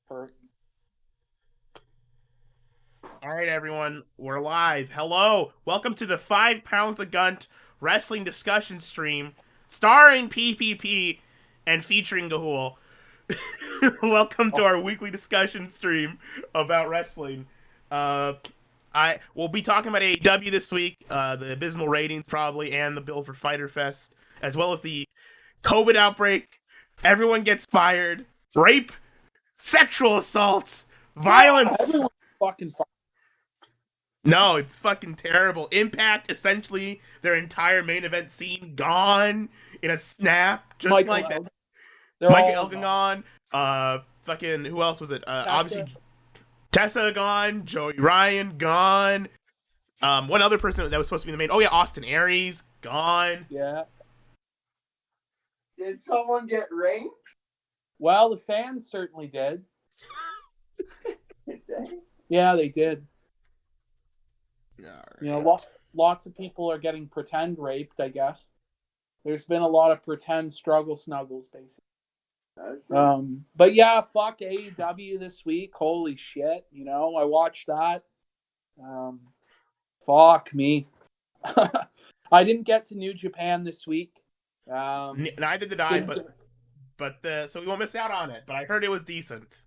All right, everyone, we're live. Hello, welcome to the 5 Pounds of Gunt wrestling discussion stream, starring PPP and featuring GAHOOLE. Welcome to our weekly discussion stream about wrestling. I will be talking about AEW this week, the abysmal ratings probably, and the bill for Fyter Fest, as well as the COVID outbreak. Everyone gets fired, rape, sexual assault, violence. Everyone's fucking fine. No, it's fucking terrible. Impact, essentially, their entire main event scene gone in a snap, just Michael like that. Elgin. They're Michael all Elgin gone. Fucking who else was it? Obviously Tessa gone. Joey Ryan gone. One other person that was supposed to be the main. Oh yeah, Austin Aries gone. Yeah. Did someone get raped? Well, the fans certainly did. Did they? Yeah, they did. Right. You know, lots of people are getting pretend raped, I guess. There's been a lot of pretend struggle snuggles, basically. But yeah, fuck AEW this week. Holy shit. You know, I watched that. Fuck me. I didn't get to New Japan this week. Neither did I, but so we won't miss out on it. But I heard it was decent.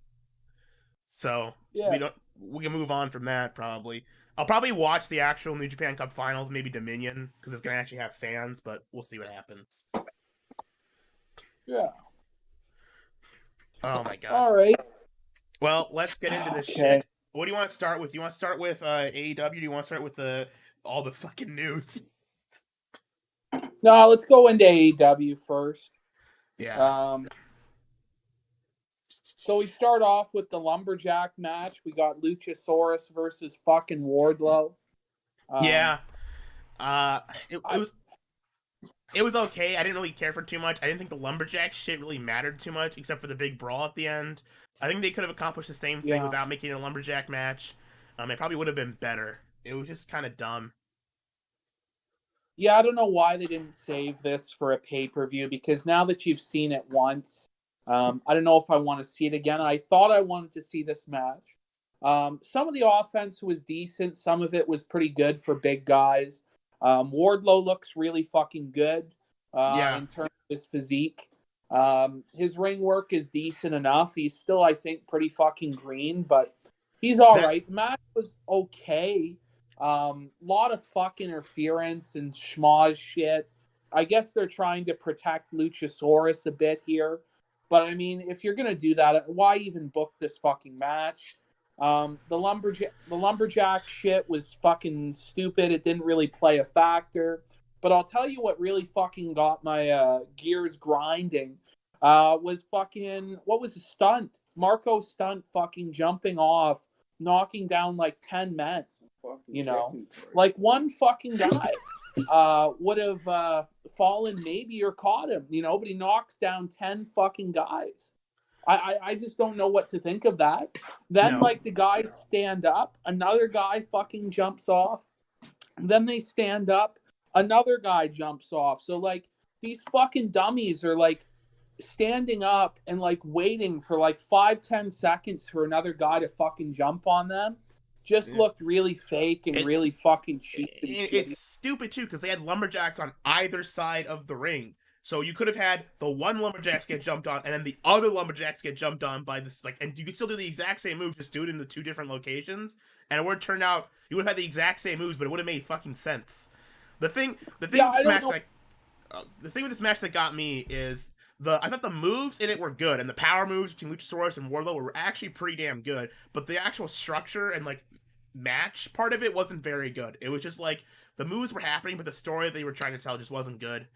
So yeah. we can move on from that probably. I'll probably watch the actual New Japan Cup Finals, maybe Dominion, because it's gonna actually have fans. But we'll see what happens. Yeah. Oh my god. All right. Well, let's get into this shit. What do you want to start with? Do you want to start with AEW? Do you want to start with all the fucking news? No, let's go into AEW first. Yeah. So we start off with the Lumberjack match. We got Luchasaurus versus fucking Wardlow. Yeah. It was okay. I didn't really care for too much. I didn't think the Lumberjack shit really mattered too much, except for the big brawl at the end. I think they could have accomplished the same thing without making it a Lumberjack match. It probably would have been better. It was just kind of dumb. Yeah, I don't know why they didn't save this for a pay-per-view, because now that you've seen it once, I don't know if I want to see it again. I thought I wanted to see this match. Some of the offense was decent. Some of it was pretty good for big guys. Wardlow looks really fucking good in terms of his physique. His ring work is decent enough. He's still, I think, pretty fucking green, but he's all right. The match was okay. Lot of fuck interference and schmoz shit. I guess they're trying to protect Luchasaurus a bit here. But, I mean, if you're going to do that, why even book this fucking match? The lumberjack shit was fucking stupid. It didn't really play a factor. But I'll tell you what really fucking got my gears grinding was fucking, what was the stunt? Marco Stunt fucking jumping off, knocking down like 10 men. You know, like one fucking guy would have fallen maybe or caught him, you know, but he knocks down 10 fucking guys. I just don't know what to think of that. Then, like, the guys stand up, another guy fucking jumps off. Then they stand up, another guy jumps off. So, like, these fucking dummies are, like, standing up and, like, waiting for, like, 5-10 seconds for another guy to fucking jump on them. Just looked really fake and really fucking cheap. It's stupid, too, because they had lumberjacks on either side of the ring. So you could have had the one lumberjacks get jumped on, and then the other lumberjacks get jumped on by this, like, and you could still do the exact same move, just do it in the two different locations, and it would have turned out you would have had the exact same moves, but it would have made fucking sense. The thing with this match that got me is I thought the moves in it were good, and the power moves between Luchasaurus and Wardlow were actually pretty damn good, but the actual structure and like match part of it wasn't very good. It was just like the moves were happening, but the story that they were trying to tell just wasn't good.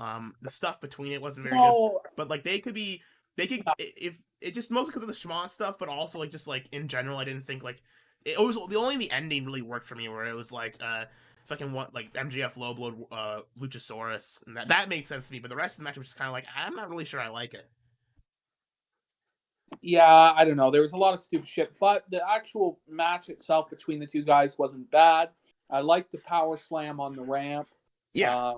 The stuff between it wasn't very good, but like they could if it just mostly because of the schmoz stuff, but also like just like in general, I didn't think like it was the ending really worked for me, where it was like fucking what like MJF low blowed Luchasaurus, and that made sense to me, but the rest of the match was just kind of like I'm not really sure I like it. Yeah, I don't know. There was a lot of stupid shit, but the actual match itself between the two guys wasn't bad. I liked the power slam on the ramp. Yeah.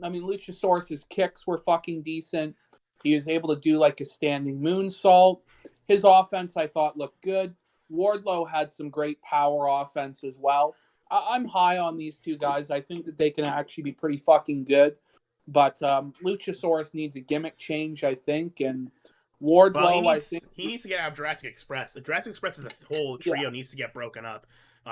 I mean, Luchasaurus' kicks were fucking decent. He was able to do like a standing moonsault. his offense I thought looked good. Wardlow had some great power offense as well. I'm high on these two guys. I think that they can actually be pretty fucking good. But Luchasaurus needs a gimmick change, I think, and Well, Wardlow, I think he needs to get out of Jurassic Express. The Jurassic Express as a whole trio needs to get broken up.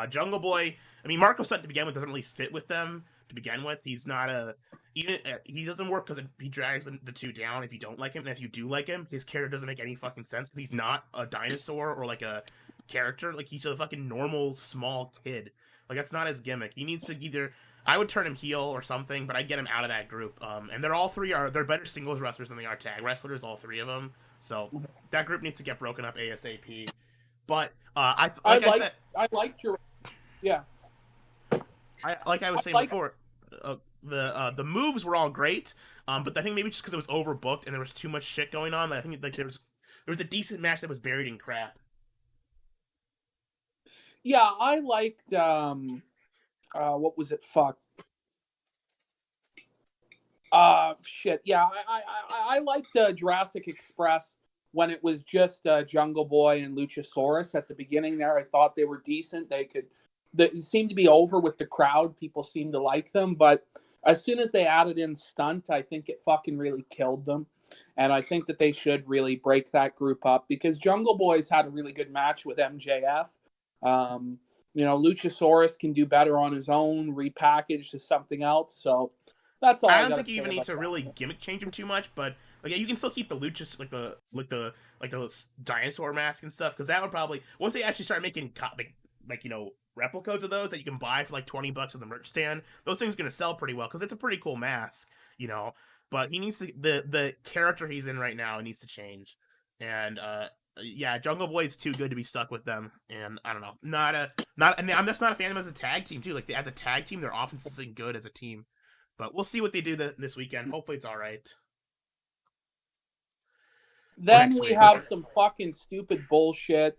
Jungle Boy, I mean, Marco Stunt to begin with doesn't really fit with them to begin with. He's not he doesn't work because he drags the two down if you don't like him, and if you do like him, his character doesn't make any fucking sense because he's not a dinosaur or like a character. Like, he's a fucking normal small kid. Like, that's not his gimmick. He needs to either, I would turn him heel or something, but I'd get him out of that group. And they're better singles wrestlers than they are tag wrestlers, all three of them. So that group needs to get broken up ASAP. But I liked your like I was saying before, the moves were all great. But I think maybe just because it was overbooked and there was too much shit going on, I think like there was a decent match that was buried in crap. Yeah, I liked what was it? Fuck. Shit. Yeah, I liked Jurassic Express when it was just Jungle Boy and Luchasaurus at the beginning there. I thought they were decent. They seemed to be over with the crowd. People seemed to like them, but as soon as they added in Stunt, I think it fucking really killed them. And I think that they should really break that group up because Jungle Boy's had a really good match with MJF. Luchasaurus can do better on his own, repackaged to something else. So that's all. I don't think you even need to really gimmick change him too much, but like, yeah, you can still keep the Luchas like the dinosaur mask and stuff, because that would probably, once they actually start making replicas of those that you can buy for like $20 at the merch stand, those things are gonna sell pretty well because it's a pretty cool mask, But he needs to, the character he's in right now needs to change, and yeah, Jungle Boy's too good to be stuck with them, and I don't know, and I'm just not a fan of them as a tag team too. Like, as a tag team, their offense isn't good as a team, but we'll see what they do this weekend. Hopefully, it's all right. Then we have some fucking stupid bullshit.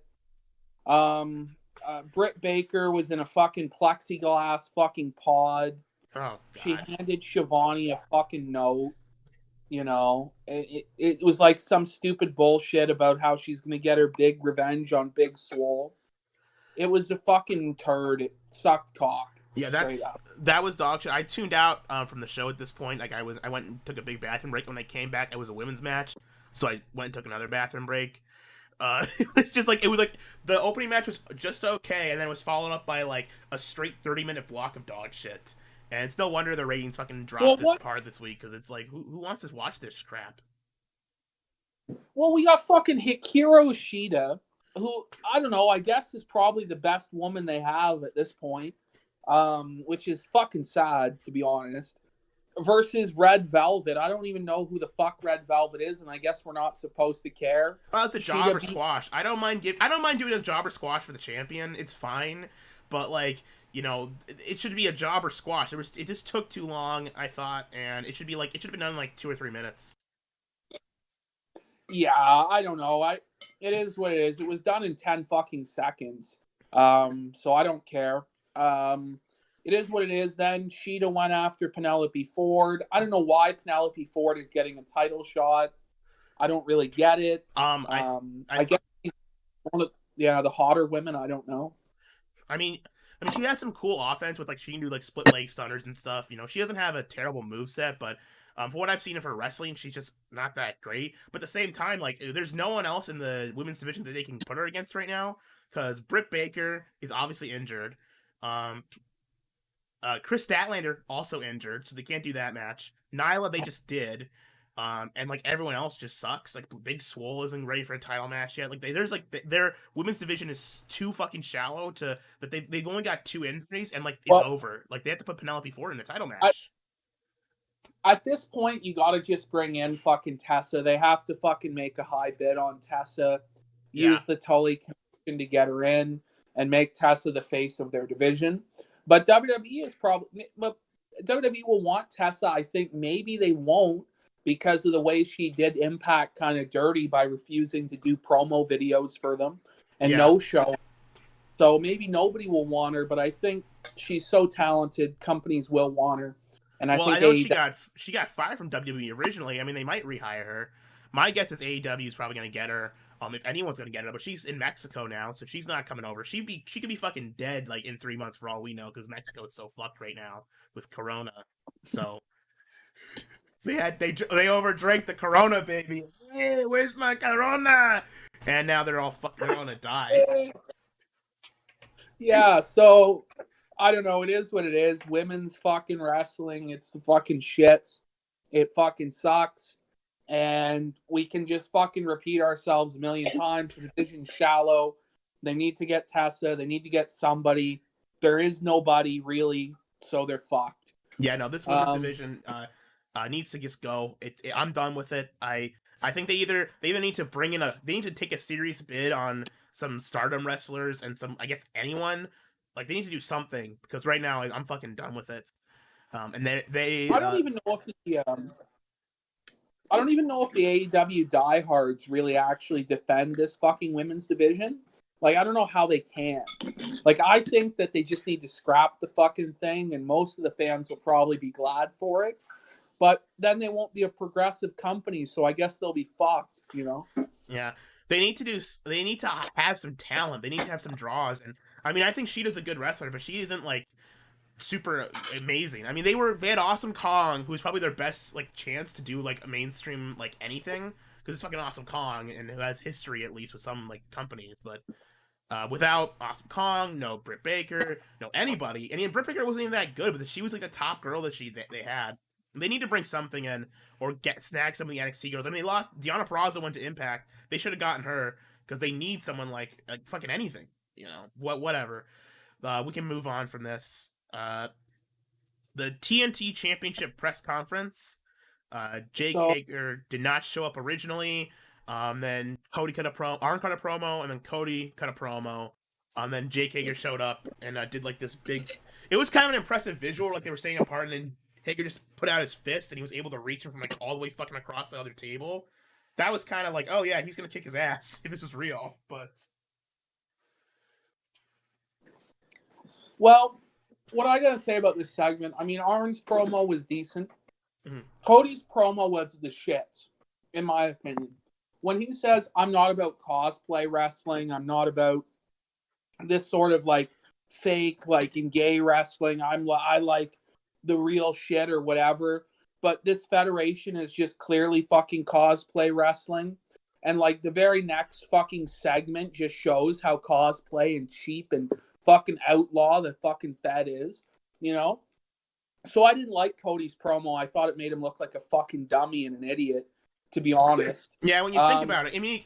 Britt Baker was in a fucking plexiglass fucking pod. Oh, God. She handed Shivani a fucking note. It was like some stupid bullshit about how she's going to get her big revenge on Big Swole. It was a fucking turd. It sucked cock. Yeah, that was dog shit. I tuned out from the show at this point. Like, I went and took a big bathroom break. When I came back, it was a women's match, so I went and took another bathroom break. It's just like, it was like the opening match was just okay, and then it was followed up by like a straight 30-minute block of dog shit. And it's no wonder the ratings fucking dropped this week, because it's like, who wants to watch this crap? Well, we got fucking Hikaru Shida, who, I don't know, I guess is probably the best woman they have at this point, which is fucking sad, to be honest, versus Red Velvet. I don't even know who the fuck Red Velvet is, and I guess we're not supposed to care. Well, it's a jobber squash. I don't mind doing a jobber squash for the champion. It's fine, but like, it should be a jobber squash. It just took too long, I thought, and it should have been done in like 2 or 3 minutes. Yeah, I don't know. It is what it is. It was done in 10 fucking seconds. So I don't care. It is what it is. Then Shida went after Penelope Ford. I don't know why Penelope Ford is getting a title shot. I don't really get it. I guess he's one of the hotter women. I don't know. I mean, she has some cool offense with, like, she can do, like, split leg stunners and stuff. She doesn't have a terrible moveset, but for what I've seen of her wrestling, she's just not that great. But at the same time, like, there's no one else in the women's division that they can put her against right now, because Britt Baker is obviously injured. Chris Statlander also injured, so they can't do that match. Nyla, they just did. And like, everyone else just sucks. Like, Big Swole isn't ready for a title match yet. Like, their women's division is too fucking shallow that they've only got 2 injuries, and like, it's over. Like, they have to put Penelope Ford in a title match. At this point, you gotta just bring in fucking Tessa. They have to fucking make a high bid on Tessa. Use the Tully connection to get her in, and make Tessa the face of their division. But WWE will want Tessa. I think maybe they won't, because of the way she did Impact kind of dirty by refusing to do promo videos for them and no show. So maybe nobody will want her, but I think she's so talented, companies will want her. And I think know she got fired from WWE originally. I mean, they might rehire her, My guess is AEW is probably going to get her. If anyone's going to get her, but she's in Mexico now, so she's not coming over. She could be fucking dead like in 3 months for all we know, because Mexico is so fucked right now with Corona. So they overdrank the Corona, baby. Hey, where's my Corona? And now they're all fucking gonna die. Yeah, so I don't know. It is what it is. Women's fucking wrestling. It's the fucking shits. It fucking sucks. And we can just fucking repeat ourselves a million times. The division's shallow. They need to get Tessa. They need to get somebody. There is nobody really, so they're fucked. Yeah, no, this women's division needs to just go. I'm done with it. I think they either need to they need to take a serious bid on some Stardom wrestlers and some, I guess, anyone. Like, they need to do something, because right now I'm fucking done with it. And they I don't even know if the AEW diehards really actually defend this fucking women's division. Like, I don't know how they can. Like, I think that they just need to scrap the fucking thing, and most of the fans will probably be glad for it. But then they won't be a progressive company, so I guess they'll be fucked, you know? Yeah. They need to have some talent. They need to have some draws. And I mean, I think Sheeta's a good wrestler, but she isn't like super amazing. I mean, they had Awesome Kong, who's probably their best like chance to do like a mainstream like anything, because it's fucking Awesome Kong and who has history at least with some like companies. But without Awesome Kong, no Britt Baker, no anybody. And Britt Baker wasn't even that good, but she was like the top girl that they had. They need to bring something in or snag some of the NXT girls. I mean, they lost Deonna Purrazzo, went to Impact. They should have gotten her, because they need someone like fucking anything. You know, whatever. We can move on from this. The TNT Championship press conference. Jake Hager did not show up originally. Then Cody Arn cut a promo, and then Cody cut a promo. Then Jake Hager showed up and did like this big. It was kind of an impressive visual, like they were staying apart, and then Hager just put out his fist, and he was able to reach him from like all the way fucking across the other table. That was kind of like, oh yeah, he's gonna kick his ass if this was real. But well, what I gotta say about this segment, I mean, Arn's promo was decent. Mm-hmm. Cody's promo was the shits, in my opinion. When he says, I'm not about cosplay wrestling, I'm not about this sort of like fake, like in gay wrestling, I like the real shit or whatever, but this federation is just clearly fucking cosplay wrestling. And like the very next fucking segment just shows how cosplay and cheap and fucking outlaw the fucking Fed is, you know? So I didn't like Cody's promo. I thought it made him look like a fucking dummy and an idiot, to be honest. Yeah, when you think about it, I mean,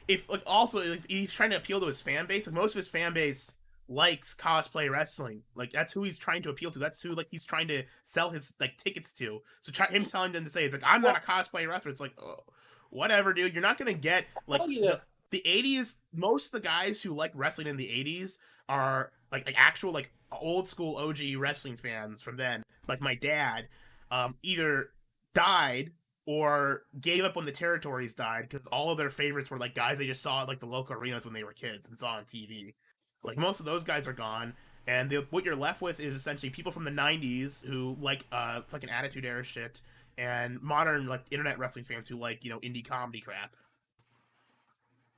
if he's trying to appeal to his fan base, like most of his fan base likes cosplay wrestling. Like, that's who he's trying to appeal to. That's who like he's trying to sell his like tickets to. So him telling them to say, it's like, I'm not a cosplay wrestler. It's like, oh, whatever, dude. You're not gonna get like the 80s. Most of the guys who like wrestling in the 80s are like actual like old school OG wrestling fans from then. Like my dad, either died or gave up when the territories died, because all of their favorites were like guys they just saw at like the local arenas when they were kids and saw on TV. Like, most of those guys are gone, and what you're left with is essentially people from the 90s who like fucking Attitude Era shit, and modern like internet wrestling fans who like, you know, indie comedy crap.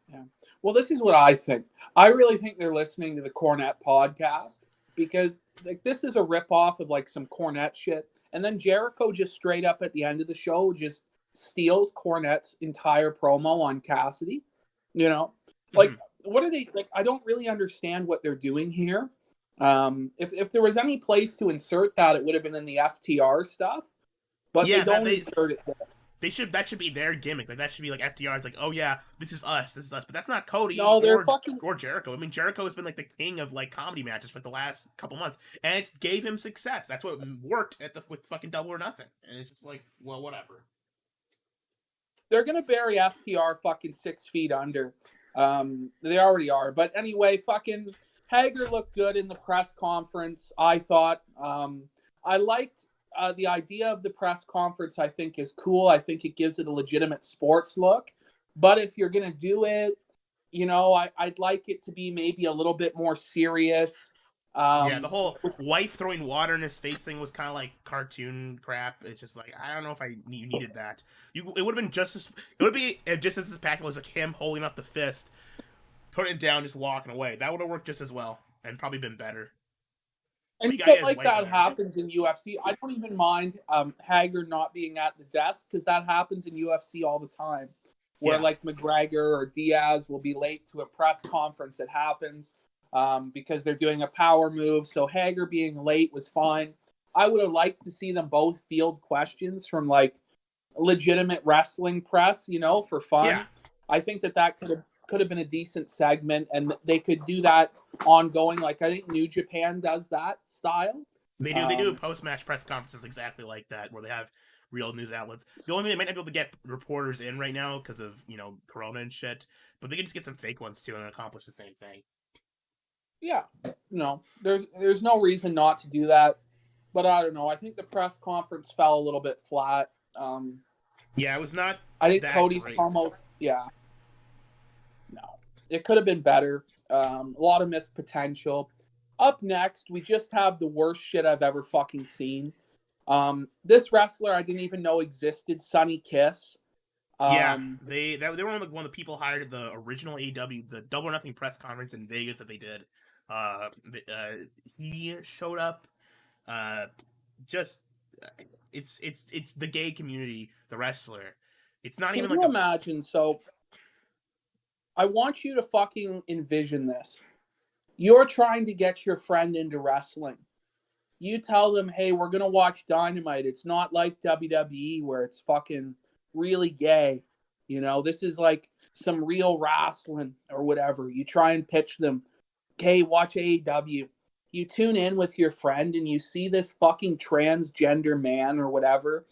Yeah. Well, this is what I think. I really think they're listening to the Cornette podcast, because like this is a ripoff of like some Cornette shit. And then Jericho just straight up at the end of the show just steals Cornette's entire promo on Cassidy. You know? Like, what are they like? I don't really understand what they're doing here. If there was any place to insert that, it would have been in the FTR stuff. But yeah, they don't insert it there. That should be their gimmick. Like, that should be like FTR. It's like, oh yeah, this is us. But that's not Cody. No, they're fucking or Jericho. I mean, Jericho has been like the king of like comedy matches for the last couple months, and it gave him success. That's what worked with fucking Double or Nothing. And it's just like, well, whatever. They're gonna bury FTR fucking 6 feet under. They already are. But anyway, fucking Hager looked good in the press conference, I thought. I liked the idea of the press conference. I think is cool. I think it gives it a legitimate sports look. But if you're going to do it, you know, I'd like it to be maybe a little bit more serious. Yeah, the whole wife throwing water in his face thing was kind of like cartoon crap. It's just like I don't know if you needed that. It would have been just as it would be just as spectacular as like him holding up the fist, putting it down, just walking away. That would have worked just as well and probably been better. And You got shit his like wife that in there. happens in UFC. I don't even mind Hager not being at the desk because that happens in UFC all the time. Where Yeah. like McGregor or Diaz will be late to a press conference. It happens because they're doing a power move. So Hager being late was fine. I would have liked to see them both field questions from like legitimate wrestling press, you know, for fun. Yeah. I think that could have been a decent segment, and they could do that ongoing. Like I think New Japan does that style. They do post-match press conferences exactly like that, where they have real news outlets. The only thing they might not be able to get reporters in right now because of Corona and shit, but they can just get some fake ones too and accomplish the same thing. Yeah, no, there's no reason not to do that, but I don't know. I think the press conference fell a little bit flat. Yeah, it was not. I think that Cody's great. almost no, it could have been better. A lot of missed potential. Up next, we just have the worst shit I've ever fucking seen. This wrestler I didn't even know existed, Sonny Kiss. Yeah, they were one of the people hired at the original AEW, the Double or Nothing press conference in Vegas that they did. He showed up. It's the gay community, the wrestler. It's not Can even you like imagine? So, I want you to fucking envision this. You're trying to get your friend into wrestling. You tell them, hey, we're going to watch Dynamite. It's not like WWE where it's fucking really gay. You know, this is like some real wrestling or whatever. You try and pitch them, hey, watch AEW. You tune in with your friend and you see this fucking transgender man or whatever,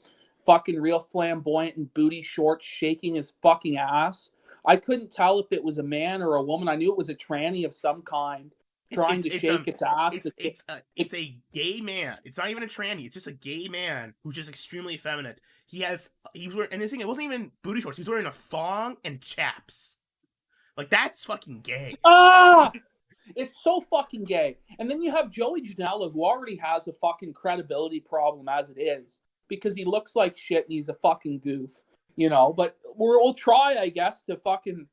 fucking real flamboyant and booty shorts shaking his fucking ass. I couldn't tell if it was a man or a woman. I knew it was a tranny of some kind trying to shake its ass. It's a gay man. It's not even a tranny. It's just a gay man who's just extremely effeminate. He was wearing, and this thing, it wasn't even booty shorts. He was wearing a thong and chaps. Like, that's fucking gay. Ah! It's so fucking gay. And then you have Joey Janela, who already has a fucking credibility problem as it is, because he looks like shit and he's a fucking goof, you know. But we'll try, I guess, to fucking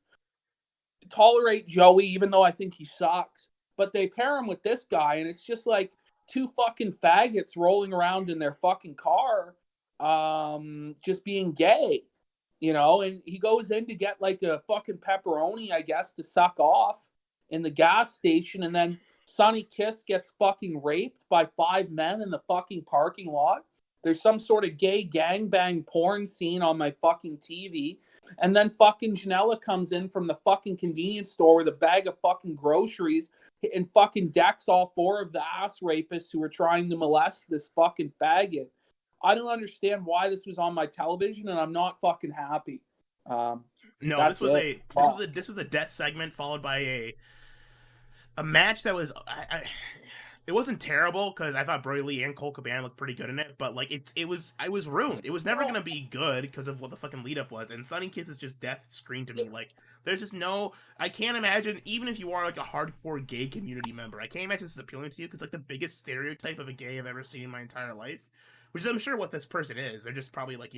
tolerate Joey, even though I think he sucks. But they pair him with this guy, and it's just like two fucking faggots rolling around in their fucking car, just being gay, you know. And he goes in to get like a fucking pepperoni, I guess, to suck off in the gas station, and then Sonny Kiss gets fucking raped by 5 men in the fucking parking lot. There's some sort of gay gangbang porn scene on my fucking TV. And then fucking Janela comes in from the fucking convenience store with a bag of fucking groceries and fucking decks all 4 of the ass rapists who are trying to molest this fucking faggot. I don't understand why this was on my television, and I'm not fucking happy. No, That's this was a death segment followed by a match that was it wasn't terrible because I thought Brody Lee and Cole Cabana looked pretty good in it, but like I was ruined. It was never gonna be good because of what the fucking lead up was, and Sonny Kiss is just death screen to me. Like, there's just no, I can't imagine, even if you are like a hardcore gay community member, I can't imagine this is appealing to you because like the biggest stereotype of a gay I've ever seen in my entire life, which is I'm sure what this person is. They're just probably like,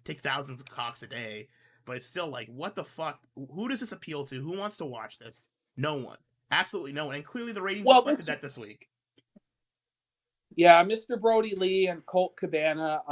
take thousands of cocks a day, but it's still like, what the fuck? Who does this appeal to? Who wants to watch this? No one. Absolutely no one. And clearly the ratings reflected that this week. Yeah, Mr. Brody Lee and Colt Cabana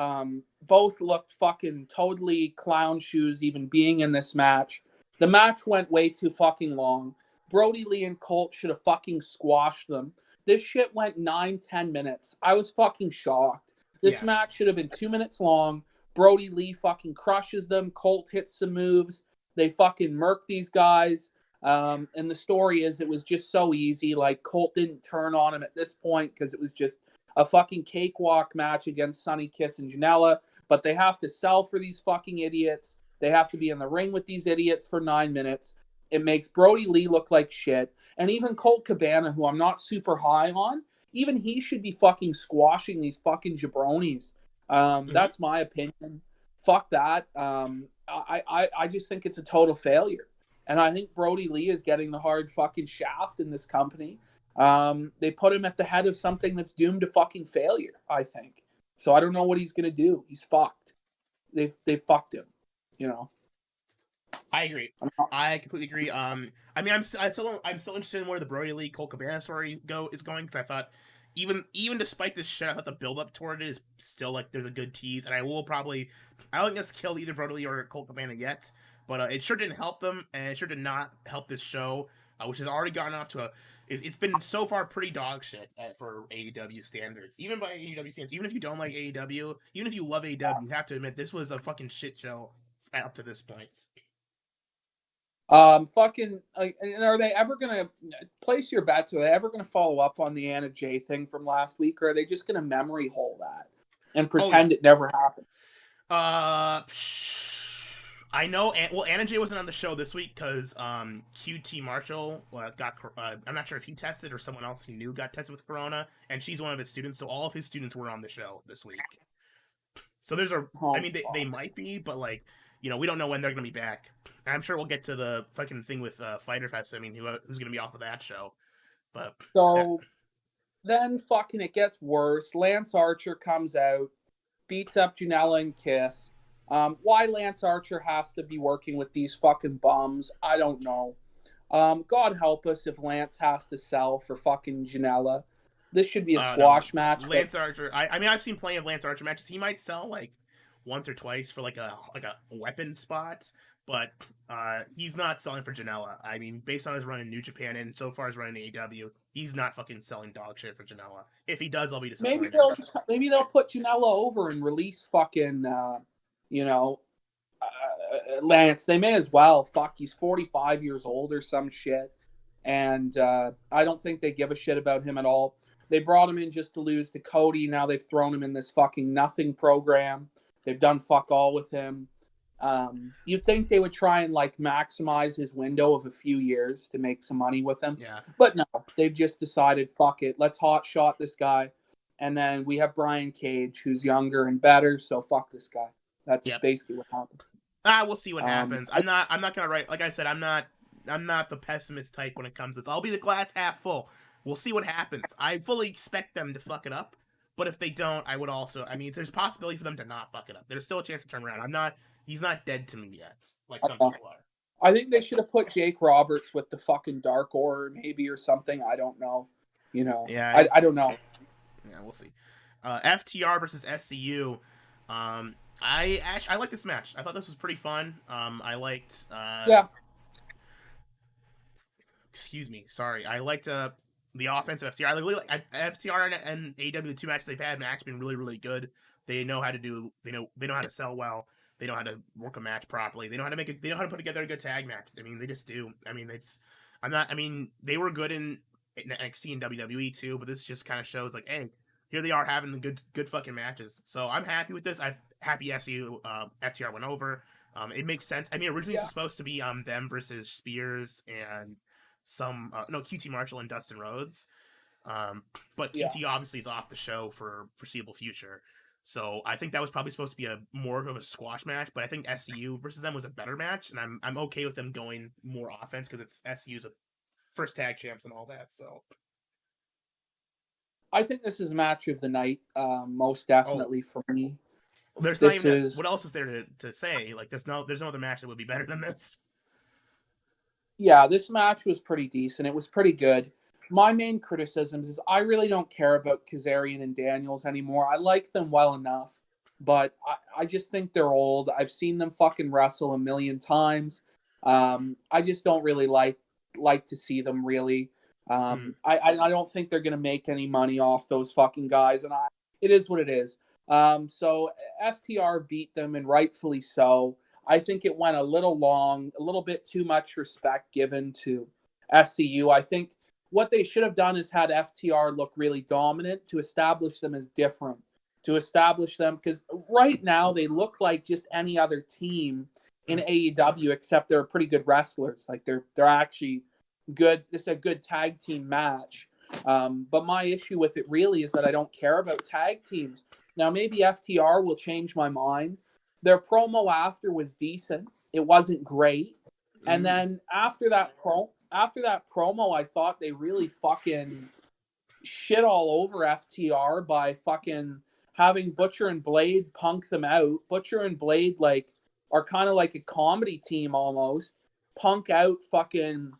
both looked fucking totally clown shoes even being in this match. The match went way too fucking long. Brody Lee and Colt should have fucking squashed them. This shit went 9-10 minutes. I was fucking shocked. This match should have been 2 minutes long. Brody Lee fucking crushes them. Colt hits some moves. They fucking murk these guys. And the story is it was just so easy. Like, Colt didn't turn on him at this point because it was just a fucking cakewalk match against Sonny Kiss and Janela. But they have to sell for these fucking idiots. They have to be in the ring with these idiots for 9 minutes. It makes Brody Lee look like shit. And even Colt Cabana, who I'm not super high on, even he should be fucking squashing these fucking jabronis. That's my opinion. Fuck that. I just think it's a total failure. And I think Brody Lee is getting the hard fucking shaft in this company. They put him at the head of something that's doomed to fucking failure, I think. So I don't know what he's gonna do. He's fucked. They fucked him, you know. I agree. I completely agree. I mean, I'm still interested in where the Brody Lee Colt Cabana story is going, because I thought even despite this shit, I thought the build up toward it is still like there's a good tease, and I don't think it's killed either Brody Lee or Colt Cabana yet, but it sure didn't help them, and it sure did not help this show, which has already gotten off to it's been so far pretty dog shit for AEW standards. Even by AEW standards, even if you don't like AEW, even if you love AEW, you have to admit this was a fucking shit show up to this point. Fucking, and are they ever gonna place your bets? Are they ever gonna follow up on the Anna Jay thing from last week, or are they just gonna memory hole that and pretend it never happened? I know. Well, Anna Jay wasn't on the show this week because QT Marshall got. I'm not sure if he tested or someone else he knew got tested with corona, and she's one of his students. So all of his students were on the show this week. So there's a. I mean, they might be, but like, you know, we don't know when they're gonna be back. I'm sure we'll get to the fucking thing with Fighter Fest. I mean, who's gonna be off of that show? But so then fucking it gets worse. Lance Archer comes out, beats up Janela and Kiss. Why Lance Archer has to be working with these fucking bums, I don't know. God help us if Lance has to sell for fucking Janela. This should be a squash match. Lance Archer. I mean, I've seen plenty of Lance Archer matches. He might sell like once or twice for like a weapon spot, but he's not selling for Janela. I mean, based on his run in New Japan and so far his run in AEW, he's not fucking selling dog shit for Janela. If he does, I'll be disappointed. Maybe they'll put Janela over and release fucking Lance. They may as well. Fuck, he's 45 years old or some shit, and I don't think they give a shit about him at all. They brought him in just to lose to Cody. Now they've thrown him in this fucking nothing program. They've done fuck all with him. You'd think they would try and like maximize his window of a few years to make some money with him. Yeah. But no, they've just decided, fuck it, let's hot shot this guy. And then we have Brian Cage, who's younger and better, so fuck this guy. That's basically what happened. We'll see what happens. I'm not gonna write, like I said, I'm not the pessimist type when it comes to this. I'll be the glass half full. We'll see what happens. I fully expect them to fuck it up, but if they don't, I would also. I mean, there's a possibility for them to not fuck it up. There's still a chance to turn around. He's not dead to me yet, like some people are. I think they should have put Jake Roberts with the fucking Dark Order, maybe, or something. I don't know. You know, yeah, I don't know. Yeah, we'll see. FTR versus SCU. I like this match. I thought this was pretty fun. I liked. Excuse me. Sorry. I liked the offense of FTR. I really like FTR and AEW. The two matches they've had, Max been really, really good. They know how to do. They know how to sell well. They know how to work a match properly. They know how to They know how to put together a good tag match. I mean, they just do. I mean, they were good in NXT and WWE too, but this just kind of shows like, hey, here they are having good fucking matches. So I'm happy with this. I'm happy FTR went over. It makes sense. I mean, originally it was supposed to be them versus Spears and QT Marshall and Dustin Rhodes. But QT obviously is off the show for foreseeable future. So I think that was probably supposed to be more of a squash match, but I think SCU versus them was a better match, and I'm okay with them going more offense because it's SCU's first tag champs and all that. So I think this is match of the night, most definitely for me. There's not even what else is there to say? Like there's no other match that would be better than this. Yeah, this match was pretty decent. It was pretty good. My main criticism is I really don't care about Kazarian and Daniels anymore. I like them well enough, but I just think they're old. I've seen them fucking wrestle a million times. I just don't really like to see them really. I don't think they're gonna make any money off those fucking guys, and it is what it is. So FTR beat them, and rightfully so. I think it went a little long, a little bit too much respect given to SCU. I think what they should have done is had FTR look really dominant to establish them as different, to establish them, because right now they look like just any other team in AEW, except they're pretty good wrestlers. Like they're actually good. This is a good tag team match. But my issue with it really is that I don't care about tag teams. Now maybe FTR will change my mind. Their promo after was decent. It wasn't great. And then after that after that promo, I thought they really fucking shit all over FTR by fucking having Butcher and Blade punk them out. Butcher and Blade like are kind of like a comedy team almost. Punk out fucking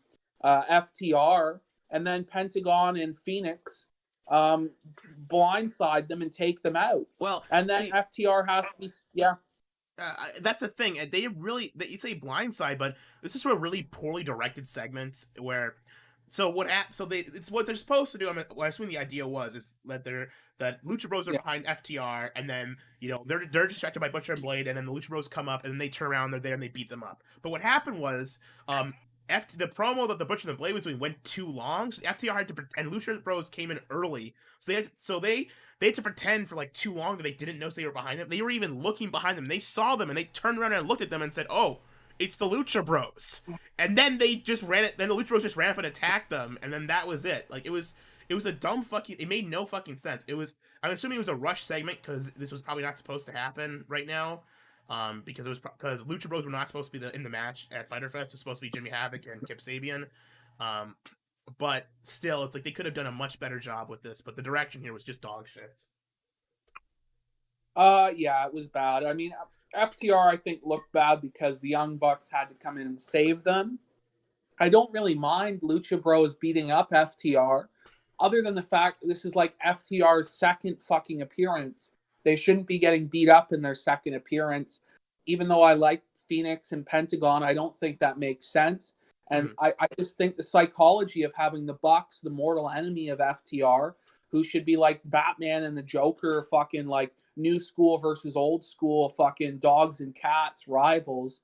FTR, and then Pentagon and Phoenix blindside them and take them out. Well, And then see, FTR has to be that's the thing. They really, you say blindside, but this is a really poorly directed segment where. So it's what they're supposed to do. I mean, what I assume the idea is that Lucha Bros are behind FTR, and then they're distracted by Butcher and Blade, and then the Lucha Bros come up, and then they turn around, they're there, and they beat them up. But what happened was, the promo that the Butcher and the Blade was doing went too long, so the FTR had to, and Lucha Bros came in early, so they had to pretend for like too long that they didn't notice they were behind them. They were even looking behind them. They saw them, and they turned around and looked at them and said, "Oh, it's the Lucha Bros." And then they just ran it. Then the Lucha Bros just ran up and attacked them, and then that was it. Like it was a dumb fucking. It made no fucking sense. I'm assuming it was a rush segment because this was probably not supposed to happen right now. Because Lucha Bros were not supposed to be in the match at Fyter Fest. It was supposed to be Jimmy Havoc and Kip Sabian. But still, it's like they could have done a much better job with this. But the direction here was just dog shit. Yeah, it was bad. I mean, FTR, I think, looked bad because the Young Bucks had to come in and save them. I don't really mind Lucha Bros beating up FTR, other than the fact that this is like FTR's second fucking appearance. They shouldn't be getting beat up in their second appearance. Even though I like Phoenix and Pentagon, I don't think that makes sense. And I just think the psychology of having the Bucks, the mortal enemy of FTR, who should be like Batman and the Joker, fucking like new school versus old school, fucking dogs and cats, rivals.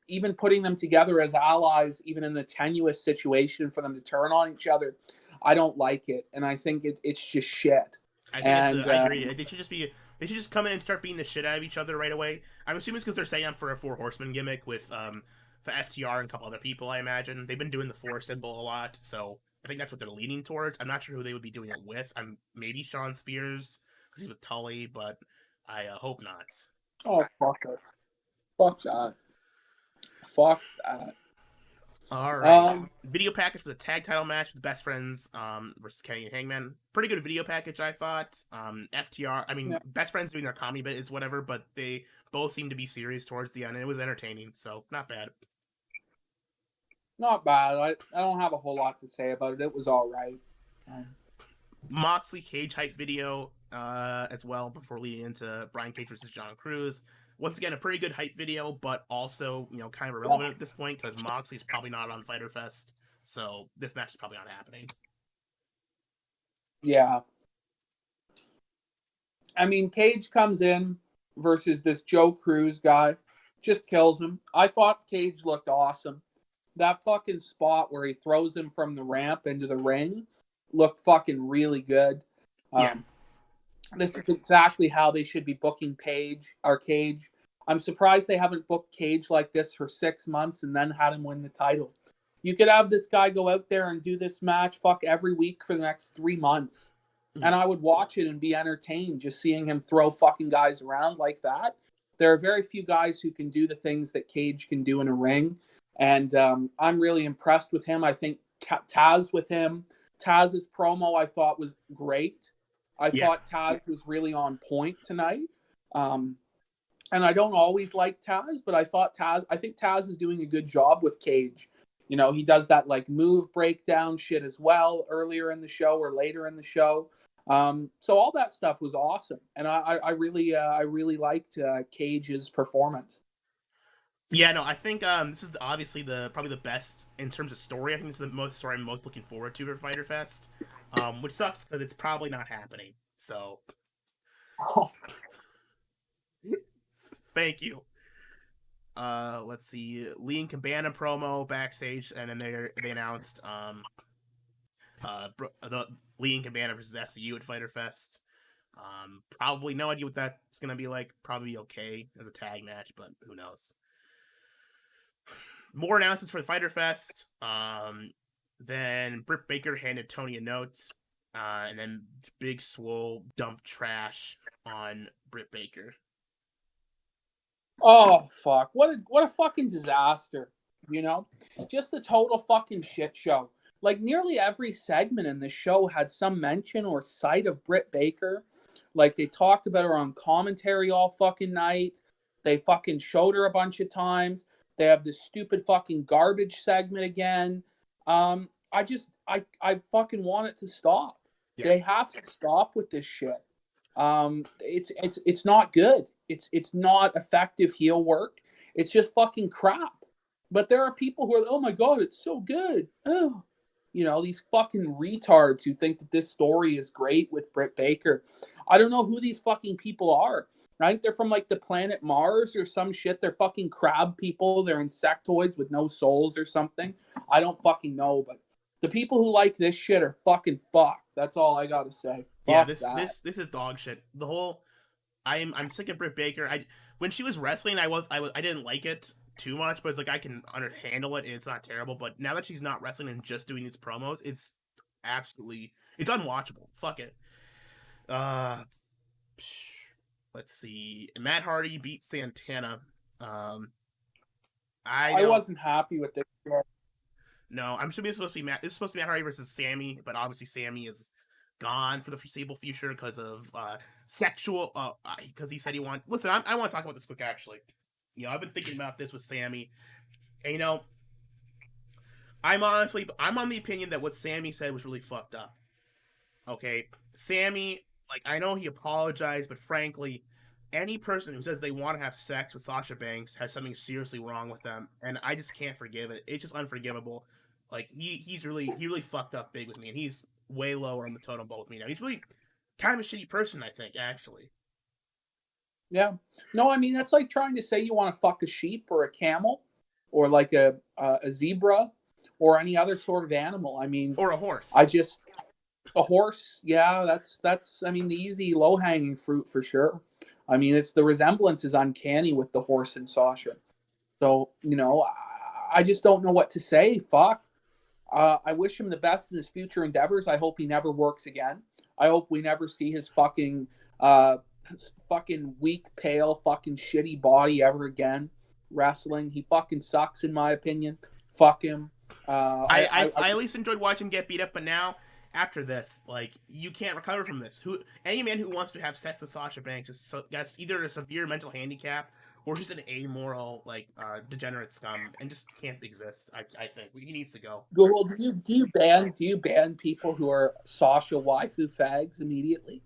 Even putting them together as allies, even in the tenuous situation for them to turn on each other, I don't like it, and I think it's just shit. I agree. They should just come in and start beating the shit out of each other right away. I'm assuming it's because they're setting up for a Four Horsemen gimmick with for FTR and a couple other people. I imagine they've been doing the four symbol a lot, so I think that's what they're leaning towards. I'm not sure who they would be doing it with. Maybe Sean Spears because he's with Tully, but I hope not. Oh, fuck it. Fuck that. Fuck that. All right. Video package for the tag title match with Best Friends versus Kenny and Hangman. Pretty good video package, I thought. FTR, Best Friends doing their comedy bit is whatever, but they both seem to be serious towards the end, and it was entertaining, so not bad. Not bad. I don't have a whole lot to say about it. It was all right. Moxley Cage hype video as well before leading into Brian Cage versus John Cruz. Once again, a pretty good hype video, but also, kind of irrelevant at this point because Moxley's probably not on Fyter Fest, so this match is probably not happening. Yeah. I mean, Cage comes in versus this Joe Cruz guy, just kills him. I thought Cage looked awesome. That fucking spot where he throws him from the ramp into the ring looked fucking really good. Yeah. This is exactly how they should be booking Cage. I'm surprised they haven't booked Cage like this for 6 months and then had him win the title. You could have this guy go out there and do this match every week for the next 3 months. And I would watch it and be entertained just seeing him throw fucking guys around like that. There are very few guys who can do the things that Cage can do in a ring. And I'm really impressed with him. I think Taz's promo I thought was great. I thought Taz was really on point tonight. And I don't always like Taz, but I think Taz is doing a good job with Cage. He does that like move breakdown shit as well earlier in the show or later in the show. So all that stuff was awesome. And I really liked Cage's performance. Yeah, no, I think this is obviously probably the best in terms of story. I think this is the story I'm most looking forward to for Fyter Fest, which sucks because it's probably not happening. So, thank you. Let's see, Lee and Cabana promo backstage, and then they announced the Lee and Cabana versus SCU at Fyter Fest. Probably no idea what that's gonna be like. Probably okay as a tag match, but who knows. More announcements for the Fyter Fest. Then Britt Baker handed Tony a note, and then Big Swole dumped trash on Britt Baker. Oh fuck! What a fucking disaster! You know, just a total fucking shit show. Like nearly every segment in the show had some mention or sight of Britt Baker. Like they talked about her on commentary all fucking night. They fucking showed her a bunch of times. They have this stupid fucking garbage segment again. I fucking want it to stop. Yeah. They have to stop with this shit. It's not good. It's not effective heel work. It's just fucking crap. But there are people who are, oh my god, it's so good. Oh, you know, these fucking retards who think that this story is great with Britt Baker. I don't know who these fucking people are. I think they're from like the planet Mars or some shit. They're fucking crab people. They're insectoids with no souls or something. I don't fucking know, but the people who like this shit are fucking fucked. That's all I gotta say. Yeah, Fuck this is dog shit. The whole I'm sick of Britt Baker. When she was wrestling, I didn't like it too much, but it's like I can handle it and it's not terrible. But now that she's not wrestling and just doing these promos, it's unwatchable. Fuck it. Let's see. Matt Hardy beat Santana. I wasn't happy with this. No, I'm assuming it's supposed to be Matt Hardy versus Sammy, but obviously Sammy is gone for the foreseeable future because of sexual. Because he said he want. Listen, I want to talk about this quick. Actually, you know, I've been thinking about this with Sammy, and you know, I'm on the opinion that what Sammy said was really fucked up. Okay, Sammy, like I know he apologized, but frankly, any person who says they want to have sex with Sasha Banks has something seriously wrong with them, and I just can't forgive it. It's just unforgivable. Like he really fucked up big with me, and he's way lower on the totem pole with me now. He's really kind of a shitty person, I think, actually. Yeah. No, I mean that's like trying to say you want to fuck a sheep or a camel or like a zebra or any other sort of animal. I mean, Or a horse. A horse. Yeah, that's I mean the easy low hanging fruit for sure. I mean, it's the resemblance is uncanny with the horse and Sasha. So, you know, I just don't know what to say. Fuck. I wish him the best in his future endeavors. I hope he never works again. I hope we never see his fucking weak, pale, fucking shitty body ever again wrestling. He fucking sucks in my opinion. Fuck him. I at least enjoyed watching him get beat up, but now after this, like you can't recover from this. Any man who wants to have sex with Sasha Banks just gets either a severe mental handicap or just an amoral, like degenerate scum, and just can't exist. I think he needs to go. Well, do you ban people who are Sasha waifu fags immediately?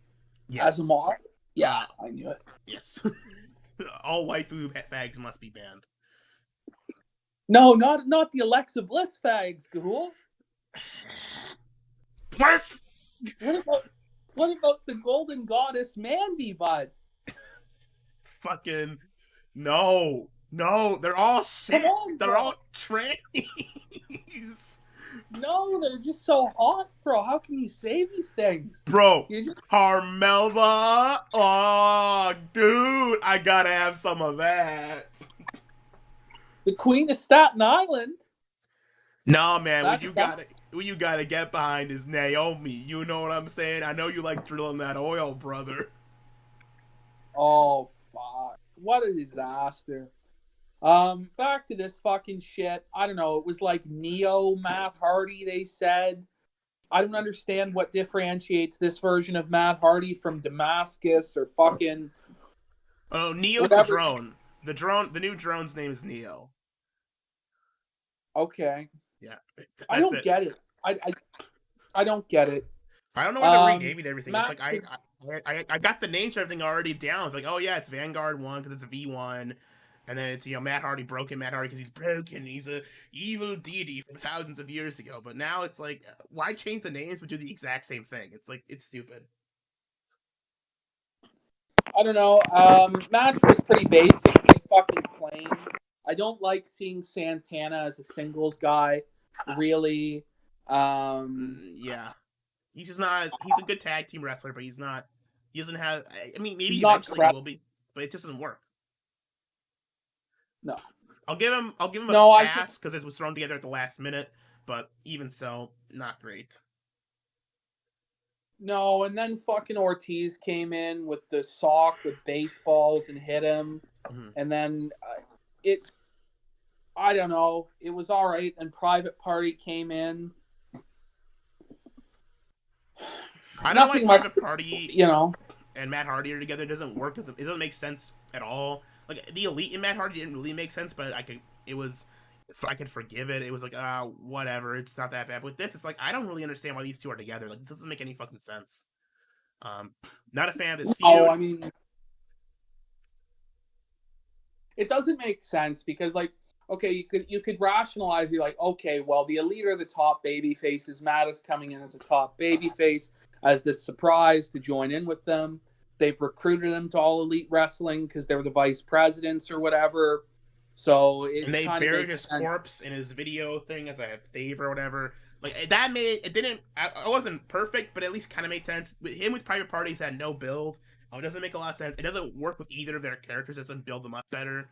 Yes. As a mob? Yeah, I knew it. Yes. All waifu bags must be banned. No, not the Alexa Bliss fags, Gahool. Plus, what about the Golden Goddess Mandy, bud? fucking no, they're all shit. Come on, they're bro. all trannies. No, they're just so hot, bro. How can you say these things? Bro, You just Carmelva. Oh, dude, I gotta have some of that. the Queen of Staten Island. No, man, what That's you gotta get behind is Naomi. You know what I'm saying? I know you like drilling that oil, brother. Oh fuck! What a disaster. Back to this fucking shit. I don't know. It was like Neo Matt Hardy. They said. I don't understand what differentiates this version of Matt Hardy from Damascus or fucking. Oh, Neo's whatever. the drone. The new drone's name is Neo. Okay. Yeah, I don't get it. I don't get it. I don't know why they're renaming everything. Matt, It's like I got the names for everything already down. It's like, oh yeah, it's Vanguard 1 because it's a V1, and then it's Matt Hardy Matt Hardy because he's broken. He's a evil deity from thousands of years ago. But now it's like, why change the names but do the exact same thing? It's like it's stupid. I don't know. Match was pretty basic, pretty fucking plain. I don't like seeing Santana as a singles guy, really. Yeah, he's just not. He's a good tag team wrestler, but he's not. He doesn't have. I mean, maybe eventually he will be, but it just doesn't work. No, I'll give him a pass because it was thrown together at the last minute, but even so, not great. No, and then fucking Ortiz came in with the sock with baseballs and hit him, and then I don't know. It was all right, and Private Party came in. I don't know why Nothing much, Private Party you know. and Matt Hardy are together. It doesn't work. It doesn't make sense at all. Like the Elite and Matt Hardy didn't really make sense, but I could forgive it. It was like, whatever. It's not that bad. With this, it's like I don't really understand why these two are together. Like this doesn't make any fucking sense. Not a fan of this feud. Oh, I mean, it doesn't make sense because, like, okay, you could rationalize. You're like, okay, well, the Elite are the top baby faces. Matt is coming in as a top baby face as this surprise to join in with them. They've recruited them to All Elite Wrestling because they're the vice presidents or whatever. So and they buried his corpse in his video thing as a favor or whatever. Like that made it didn't. I wasn't perfect, but at least kind of made sense. With Private Parties had no build. It doesn't make a lot of sense. It doesn't work with either of their characters. It doesn't build them up better.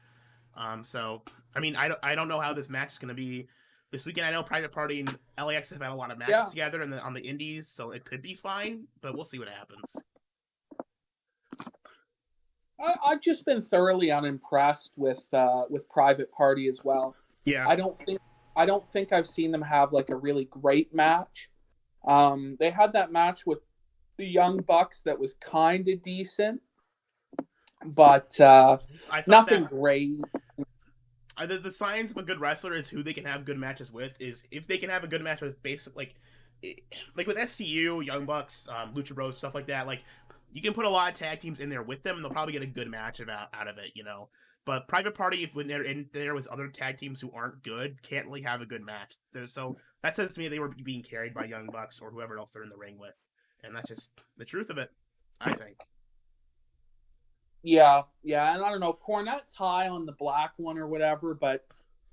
So I mean, I don't know how this match is going to be this weekend. I know Private Party and LAX have had a lot of matches together on the indies, so it could be fine, but we'll see what happens. I've just been thoroughly unimpressed with Private Party as well. Yeah, I don't think I've seen them have like a really great match. They had that match with the Young Bucks that was kind of decent, but nothing great. The signs of a good wrestler is who they can have good matches with. Is if they can have a good match with basic like with SCU, Young Bucks, Lucha Bros, stuff like that. Like you can put a lot of tag teams in there with them, and they'll probably get a good match out of it, you know. But Private Party, when they're in there with other tag teams who aren't good, can't really have a good match. So that says to me they were being carried by Young Bucks or whoever else they're in the ring with, and that's just the truth of it, I think. Yeah, and I don't know. Cornette's high on the black one or whatever, but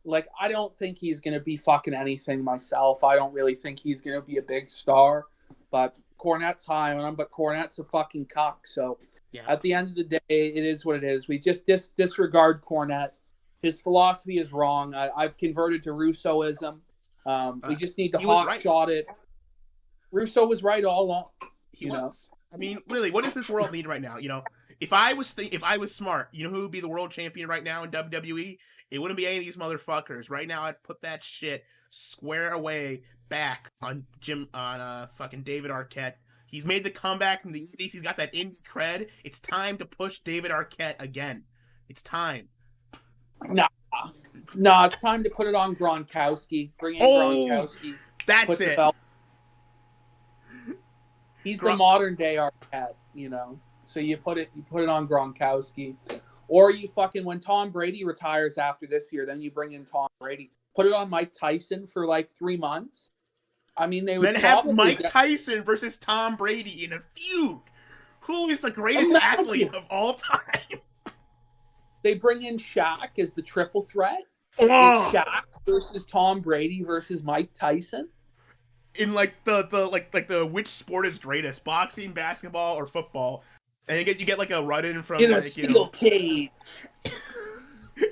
like I don't think he's gonna be fucking anything myself. I don't really think he's gonna be a big star, but Cornette's high on him. But Cornette's a fucking cock. So at the end of the day, it is what it is. We just disregard Cornette. His philosophy is wrong. I've converted to Russoism. We just need to hot shot it. Russo was right all along. He was. I mean, really, what does this world need right now? You know, if I was smart, you know who would be the world champion right now in WWE? It wouldn't be any of these motherfuckers. Right now, I'd put that shit square away back on fucking David Arquette. He's made the comeback in the Indies. He's got that indie cred. It's time to push David Arquette again. It's time. No, it's time to put it on Gronkowski. Bring in Gronkowski. That's it. He's the modern day Arquette, you know. So you put it on Gronkowski, or you fucking when Tom Brady retires after this year, then you bring in Tom Brady. Put it on Mike Tyson for like 3 months. I mean, they would then have Mike Tyson versus Tom Brady in a feud. Who is the greatest athlete of all time? They bring in Shaq as the triple threat. It's Shaq versus Tom Brady versus Mike Tyson. In like the which sport is greatest, boxing, basketball, or football, and you get like a run in from a steel cage,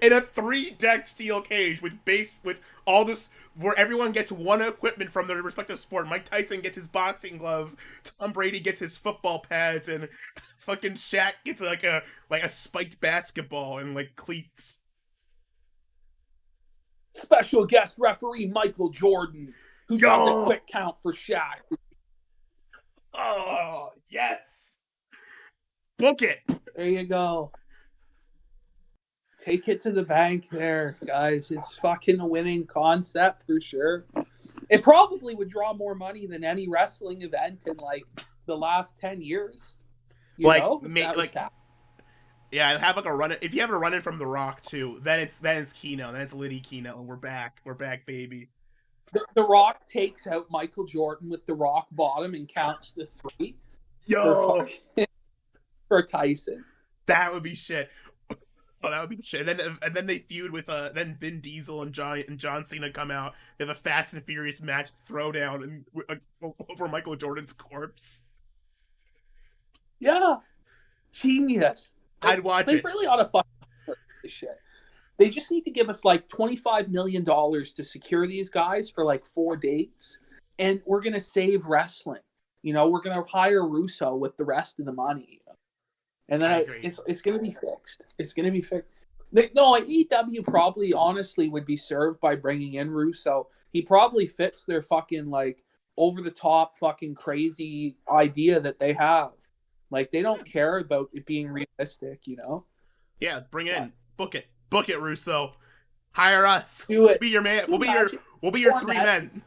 in a 3-deck steel cage with all this where everyone gets one equipment from their respective sport. Mike Tyson gets his boxing gloves, Tom Brady gets his football pads, and fucking Shaq gets like a spiked basketball and like cleats. Special guest referee Michael Jordan. Who does a quick count for Shaq? Oh, yes. Book it. There you go. Take it to the bank there, guys. It's fucking a winning concept for sure. It probably would draw more money than any wrestling event in like the last 10 years. You know? Yeah, have like a run. If you have a run in from The Rock too, then it's Keno. Then it's Liddy Keno. We're back, baby. The Rock takes out Michael Jordan with the rock bottom and counts to 3. For Tyson. That would be shit. Oh, that would be the shit. And then they feud with then Vin Diesel and John Cena come out. They have a Fast and Furious match throwdown over Michael Jordan's corpse. Yeah, genius. I'd watch it. They really ought to fuck this shit. They just need to give us like $25 million to secure these guys for like 4 dates, and we're gonna save wrestling. You know, we're gonna hire Russo with the rest of the money, and then it's gonna be fixed. It's gonna be fixed. No, AEW probably honestly would be served by bringing in Russo. He probably fits their fucking like over the top fucking crazy idea that they have. Like they don't care about it being realistic, you know? Yeah, bring it in. Book it, Russo. Hire us. Do it. We'll be your man. We'll be your three men.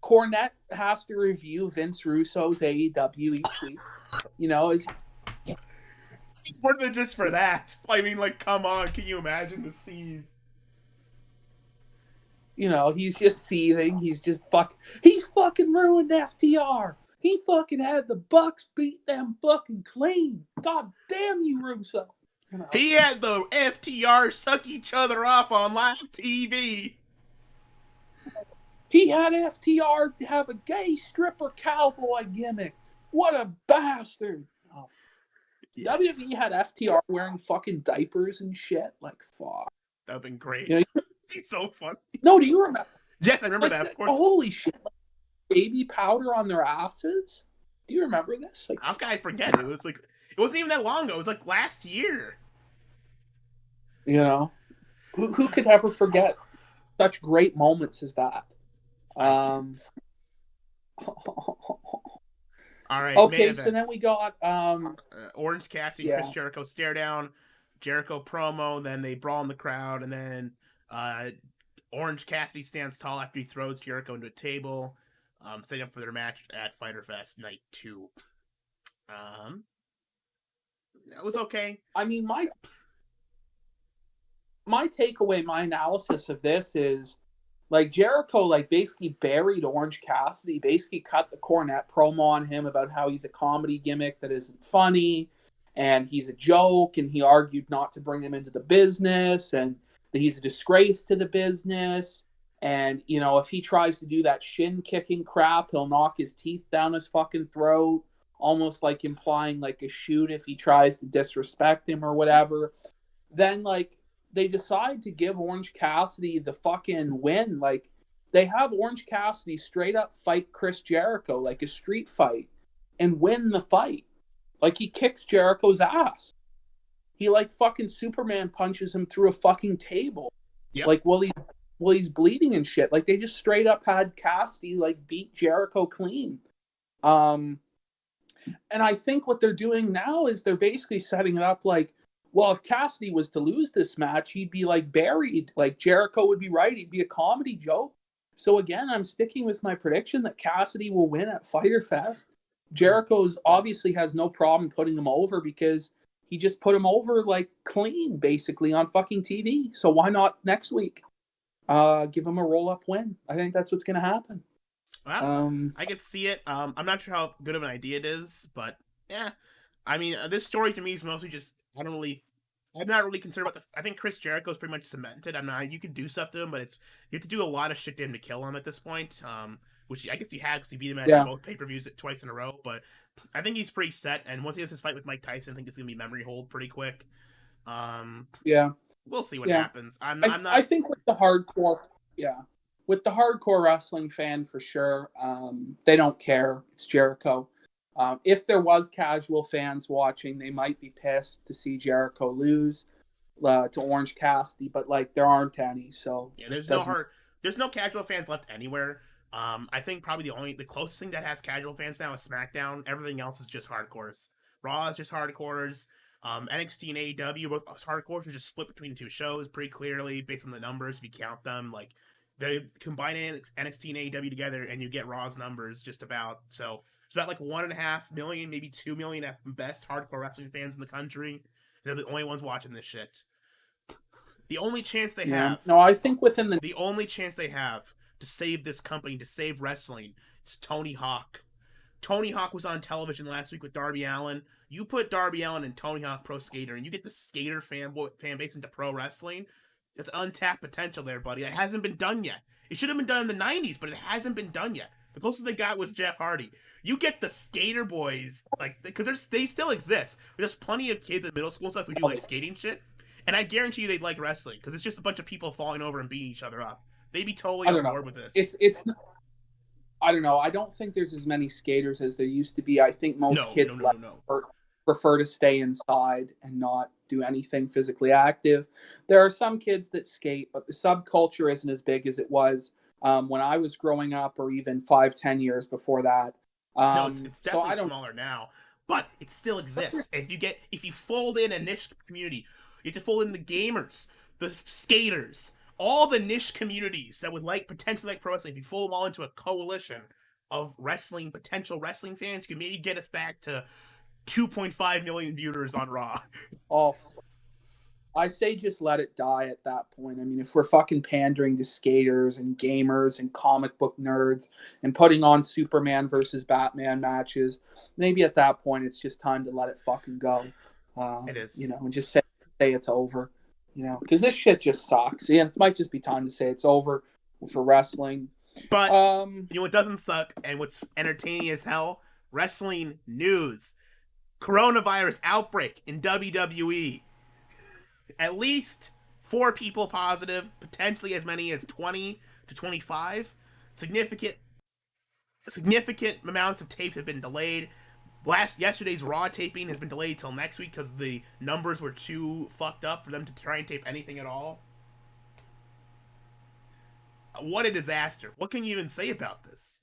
Cornette has to review Vince Russo's AEW each week. You know, is more than just for that. I mean, like, come on, can you imagine the scene? You know, he's just seething. He's fucking ruined FTR. He fucking had the Bucks beat them fucking clean. God damn you, Russo. You know? He had the FTR suck each other off on live TV. He had FTR have a gay stripper cowboy gimmick. What a bastard. Oh, yes. WWE had FTR wearing fucking diapers and shit. Like, fuck. That would have been great. You know, He's so funny. No, do you remember? Yes, I remember that, of course. Holy shit. Like, baby powder on their asses? Do you remember this? Like, how can I forget? It was like, it wasn't even that long ago. It was like last year. You know? Who could ever forget such great moments as that? All right. Okay, so then we got Orange Cassidy, Chris Jericho stare down, Jericho promo, then they brawl in the crowd, and then Orange Cassidy stands tall after he throws Jericho into a table, setting up for their match at Fyter Fest Night 2. That was okay. I mean, my takeaway, my analysis of this is like Jericho like basically buried Orange Cassidy, basically cut the Cornette promo on him about how he's a comedy gimmick that isn't funny and he's a joke, and he argued not to bring him into the business and that he's a disgrace to the business. And, you know, if he tries to do that shin kicking crap, he'll knock his teeth down his fucking throat, almost like implying like a shoot if he tries to disrespect him or whatever. Then like they decide to give Orange Cassidy the fucking win. Like they have Orange Cassidy straight up fight Chris Jericho like a street fight and win the fight. Like he kicks Jericho's ass. He like fucking Superman punches him through a fucking table. Yep. Like while he's bleeding and shit. Like they just straight up had Cassidy like beat Jericho clean. And I think what they're doing now is they're basically setting it up like, well, if Cassidy was to lose this match, he'd be like buried. Like Jericho would be right. He'd be a comedy joke. So again, I'm sticking with my prediction that Cassidy will win at Fyter Fest. Jericho's obviously has no problem putting him over because he just put him over like clean basically on fucking TV. So why not next week? Give him a roll-up win. I think that's what's going to happen. Well, I could see it. I'm not sure how good of an idea it is, but yeah. I mean, this story to me is mostly just, I'm not really concerned about I think Chris Jericho's pretty much cemented. You could do stuff to him, but you have to do a lot of shit to him to kill him at this point. Which I guess he had because he beat him at both pay-per-views twice in a row, but I think he's pretty set, and once he has his fight with Mike Tyson, I think it's going to be memory hold pretty quick. We'll see what happens. I think with the hardcore wrestling fan for sure, they don't care. It's Jericho. If there was casual fans watching, they might be pissed to see Jericho lose to Orange Cassidy, but like there aren't any. So yeah, there's no casual fans left anywhere. I think probably the closest thing that has casual fans now is SmackDown. Everything else is just hardcores. Raw is just hardcores. NXT and AEW, both hardcores, are just split between the two shows pretty clearly based on the numbers. If you count them, like they combine NXT and AEW together, and you get Raw's numbers just about. So it's about like 1.5 million, maybe 2 million at best hardcore wrestling fans in the country. They're the only ones watching this shit. The only chance they have. No, I think within the only chance they have to save this company, to save wrestling, is Tony Hawk. Tony Hawk was on television last week with Darby Allin. You put Darby Allin and Tony Hawk Pro Skater, and you get the skater fan base into pro wrestling. That's untapped potential there, buddy. That hasn't been done yet. It should have been done in the 90s, but it hasn't been done yet. The closest they got was Jeff Hardy. You get the skater boys, like, because they still exist. There's plenty of kids in middle school and stuff who do like skating shit, and I guarantee you they'd like wrestling because it's just a bunch of people falling over and beating each other up. They'd be totally on board with this. It's I don't know. I don't think there's as many skaters as there used to be. I think most kids left prefer to stay inside and not do anything physically active. There are some kids that skate, but the subculture isn't as big as it was when I was growing up, or even 5-10 years before that. No, it's So definitely I don't. smaller now, but it still exists. And if you fold in a niche community, you have to fold in the gamers, the skaters, all the niche communities that would potentially like pro wrestling. If you fold them all into a coalition of potential wrestling fans, you can maybe get us back to 2.5 million viewers on Raw. Oh, I say just let it die at that point. I mean, if we're fucking pandering to skaters and gamers and comic book nerds and putting on Superman versus Batman matches, maybe at that point it's just time to let it fucking go. It is. And just say it's over. Because this shit just sucks. Yeah, it might just be time to say it's over for wrestling. But what doesn't suck and what's entertaining as hell? Wrestling news. Coronavirus outbreak in WWE. At least 4 people positive, potentially as many as 20 to 25. Significant amounts of tapes have been delayed. Yesterday's Raw taping has been delayed till next week because the numbers were too fucked up for them to try and tape anything at all. What a disaster. What can you even say about this?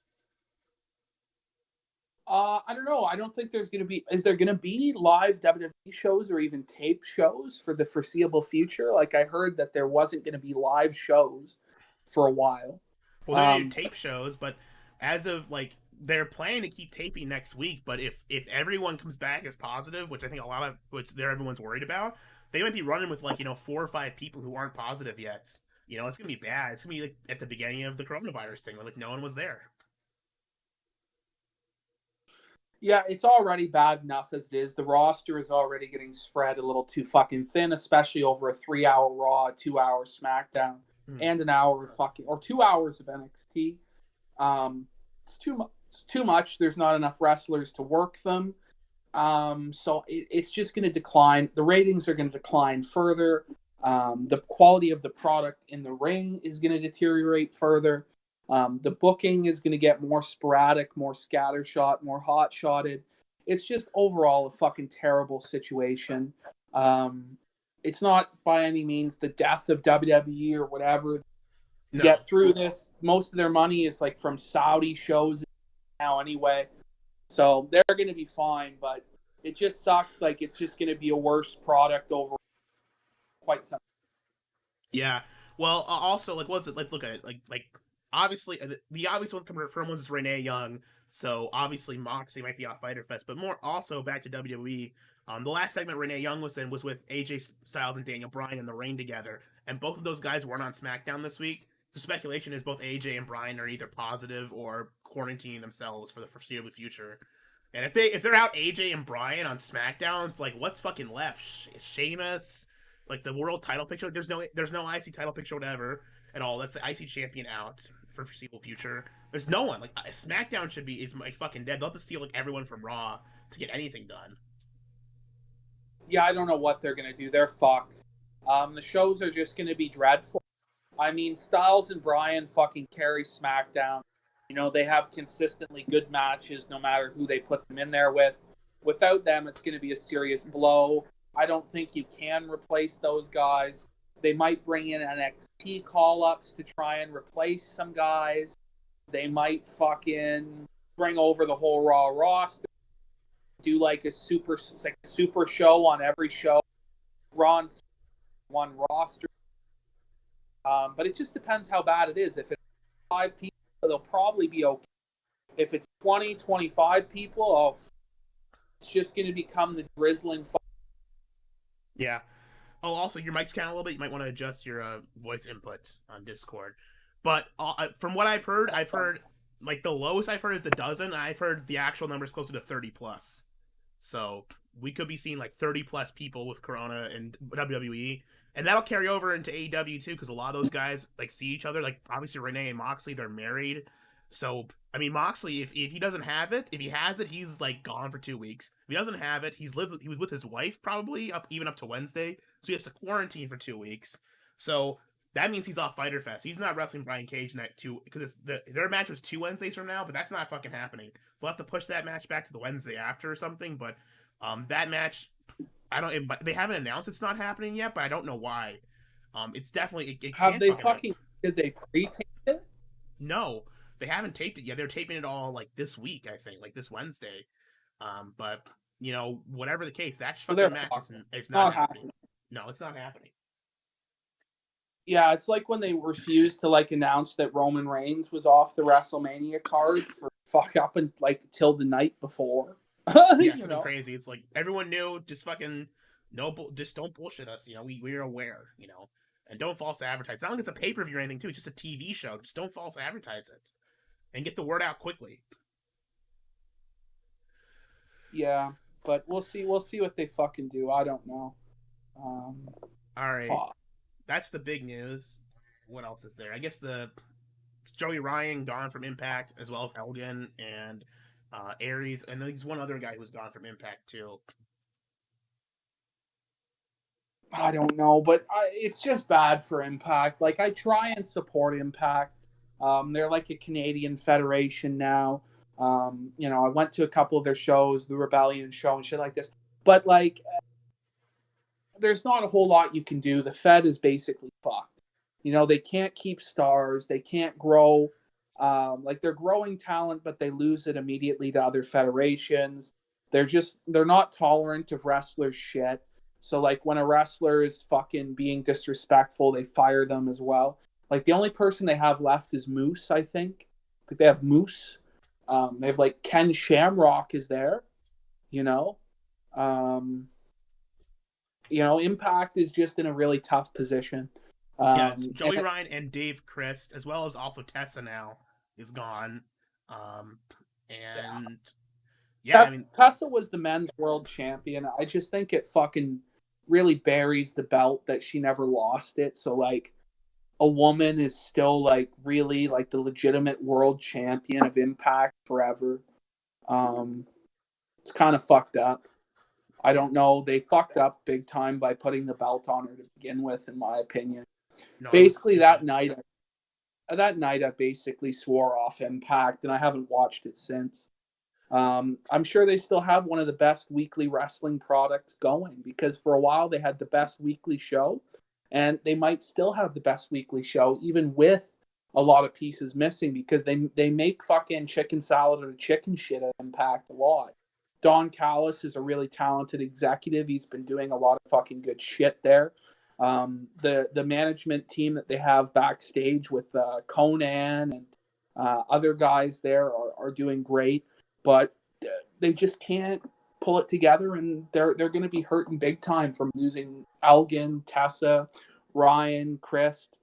I don't know. I don't think there's going to be... Is there going to be live WWE shows or even tape shows for the foreseeable future? Like, I heard that there wasn't going to be live shows for a while. Well, they're going to do tape shows, but as of, they're planning to keep taping next week, but if everyone comes back as positive, which I think everyone's worried about, they might be running with, 4 or 5 people who aren't positive yet. It's going to be bad. It's going to be, at the beginning of the coronavirus thing, where, no one was there. Yeah, it's already bad enough as it is. The roster is already getting spread a little too fucking thin, especially over a 3-hour Raw, 2-hour SmackDown, and an hour of or 2 hours of NXT. It's too much. There's not enough wrestlers to work them. So it's just going to decline. The ratings are going to decline further. The quality of the product in the ring is going to deteriorate further. The booking is going to get more sporadic, more scattershot, more hot-shotted. It's just overall a fucking terrible situation. It's not by any means the death of WWE or whatever. No. Get through this. Most of their money is from Saudi shows now anyway. So they're going to be fine, but it just sucks. It's just going to be a worse product overall. Quite some. Yeah. Well, also, what's it? Let's look at it. Obviously, the obvious one coming from is Renee Young, so obviously Moxley might be off Fyter Fest, but more also back to WWE. The last segment Renee Young was in was with AJ Styles and Daniel Bryan in the ring together, and both of those guys weren't on SmackDown this week. The speculation is both AJ and Bryan are either positive or quarantining themselves for the foreseeable future. And if they're out AJ and Bryan on SmackDown, it's what's fucking left? Sheamus, the world title picture. There's no IC title picture, whatever at all. That's the IC champion out for foreseeable future. There's no one. SmackDown is fucking dead. They'll have to steal everyone from Raw to get anything done. Yeah, I don't know what they're gonna do. They're fucked. The shows are just gonna be dreadful. I mean, Styles and Bryan fucking carry SmackDown. They have consistently good matches no matter who they put them in there with. Without them, it's gonna be a serious blow. I don't think you can replace those guys. They might bring in NXT call-ups to try and replace some guys. They might fucking bring over the whole Raw roster. Do a super show on every show. Ron's one roster. But it just depends how bad it is. If it's 5 people, they'll probably be okay. If it's 20, 25 people, it's just going to become the drizzling. Yeah. Oh, also, your mic's kind of a little bit. You might want to adjust your voice input on Discord. But from what I've heard the lowest I've heard is a dozen. I've heard the actual number is closer to 30 plus. So we could be seeing 30 plus people with Corona and WWE, and that'll carry over into AEW too, because a lot of those guys see each other. Obviously Renee and Moxley, they're married. So I mean, Moxley, if he doesn't have it, if he has it, he's gone for 2 weeks. If he doesn't have it, he was with his wife probably up to Wednesday, so he has to quarantine for 2 weeks. So that means he's off Fyter Fest. He's not wrestling Brian Cage night 2 because their match was 2 Wednesdays from now, but that's not fucking happening. We'll have to push that match back to the Wednesday after or something. But That match, I don't. They haven't announced it's not happening yet, but I don't know why. It's definitely it Have can't they fucking happen. did they pre-tape it? No, they haven't taped it yet. They're taping it all like this week, I think, like this Wednesday. But whatever the case, that So they're fucking match fucked. is not Not happening. happening. No, it's not happening. Yeah, it's like when they refused to like announce that Roman Reigns was off the WrestleMania card for fuck up and like till the night before. Yeah, something crazy. It's like everyone knew, just fucking just don't bullshit us. We're aware. And don't false advertise. It's not like it's a pay per view or anything too. It's just a TV show. Just don't false advertise it, and get the word out quickly. Yeah, but we'll see. We'll see what they fucking do. I don't know. All right, fuck. That's the big news. What else is there? I guess Joey Ryan gone from Impact, as well as Elgin and Aries, and there's one other guy who's gone from Impact too. I don't know, but it's just bad for Impact. Like, I try and support Impact. They're like a Canadian federation now. I went to a couple of their shows, the Rebellion show and shit like this. But, like, there's not a whole lot you can do. The Fed is basically fucked. They can't keep stars. They can't grow. They're growing talent, but they lose it immediately to other federations. They're not tolerant of wrestlers' shit. So, like, when a wrestler is fucking being disrespectful, they fire them as well. Like, the only person they have left is Moose, I think. They have Moose. They have, like, Ken Shamrock is there. Impact is just in a really tough position. It's Joey Ryan and Dave Christ, as well as also Tessa now is gone. Tessa was the men's world champion. I just think it fucking really buries the belt that she never lost it. So, like, a woman is still, like, really, like, the legitimate world champion of Impact forever. It's kind of fucked up. I don't know. They fucked up big time by putting the belt on her to begin with, in my opinion. No, basically, that night I basically swore off Impact, and I haven't watched it since. I'm sure they still have one of the best weekly wrestling products going, because for a while they had the best weekly show, and they might still have the best weekly show even with a lot of pieces missing, because they make fucking chicken salad or chicken shit at Impact a lot. Don Callis is a really talented executive. He's been doing a lot of fucking good shit there. The management team that they have backstage with Conan and other guys there are doing great, but they just can't pull it together, and they're going to be hurting big time from losing Elgin, Tessa, Ryan, Christ.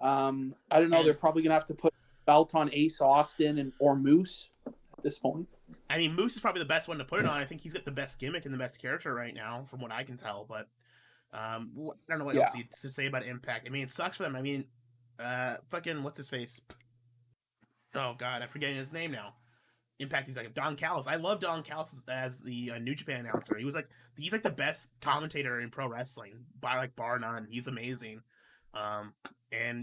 I don't know. They're probably going to have to put belt on Ace Austin or Moose at this point. I mean, Moose is probably the best one to put it on. I think he's got the best gimmick and the best character right now, from what I can tell. But I don't know what else to say about Impact. I mean, it sucks for them. I mean, fucking what's his face? Oh God, I'm forgetting his name now. Impact executive Don Callis. I love Don Callis as the New Japan announcer. He's like the best commentator in pro wrestling by bar none. He's amazing. And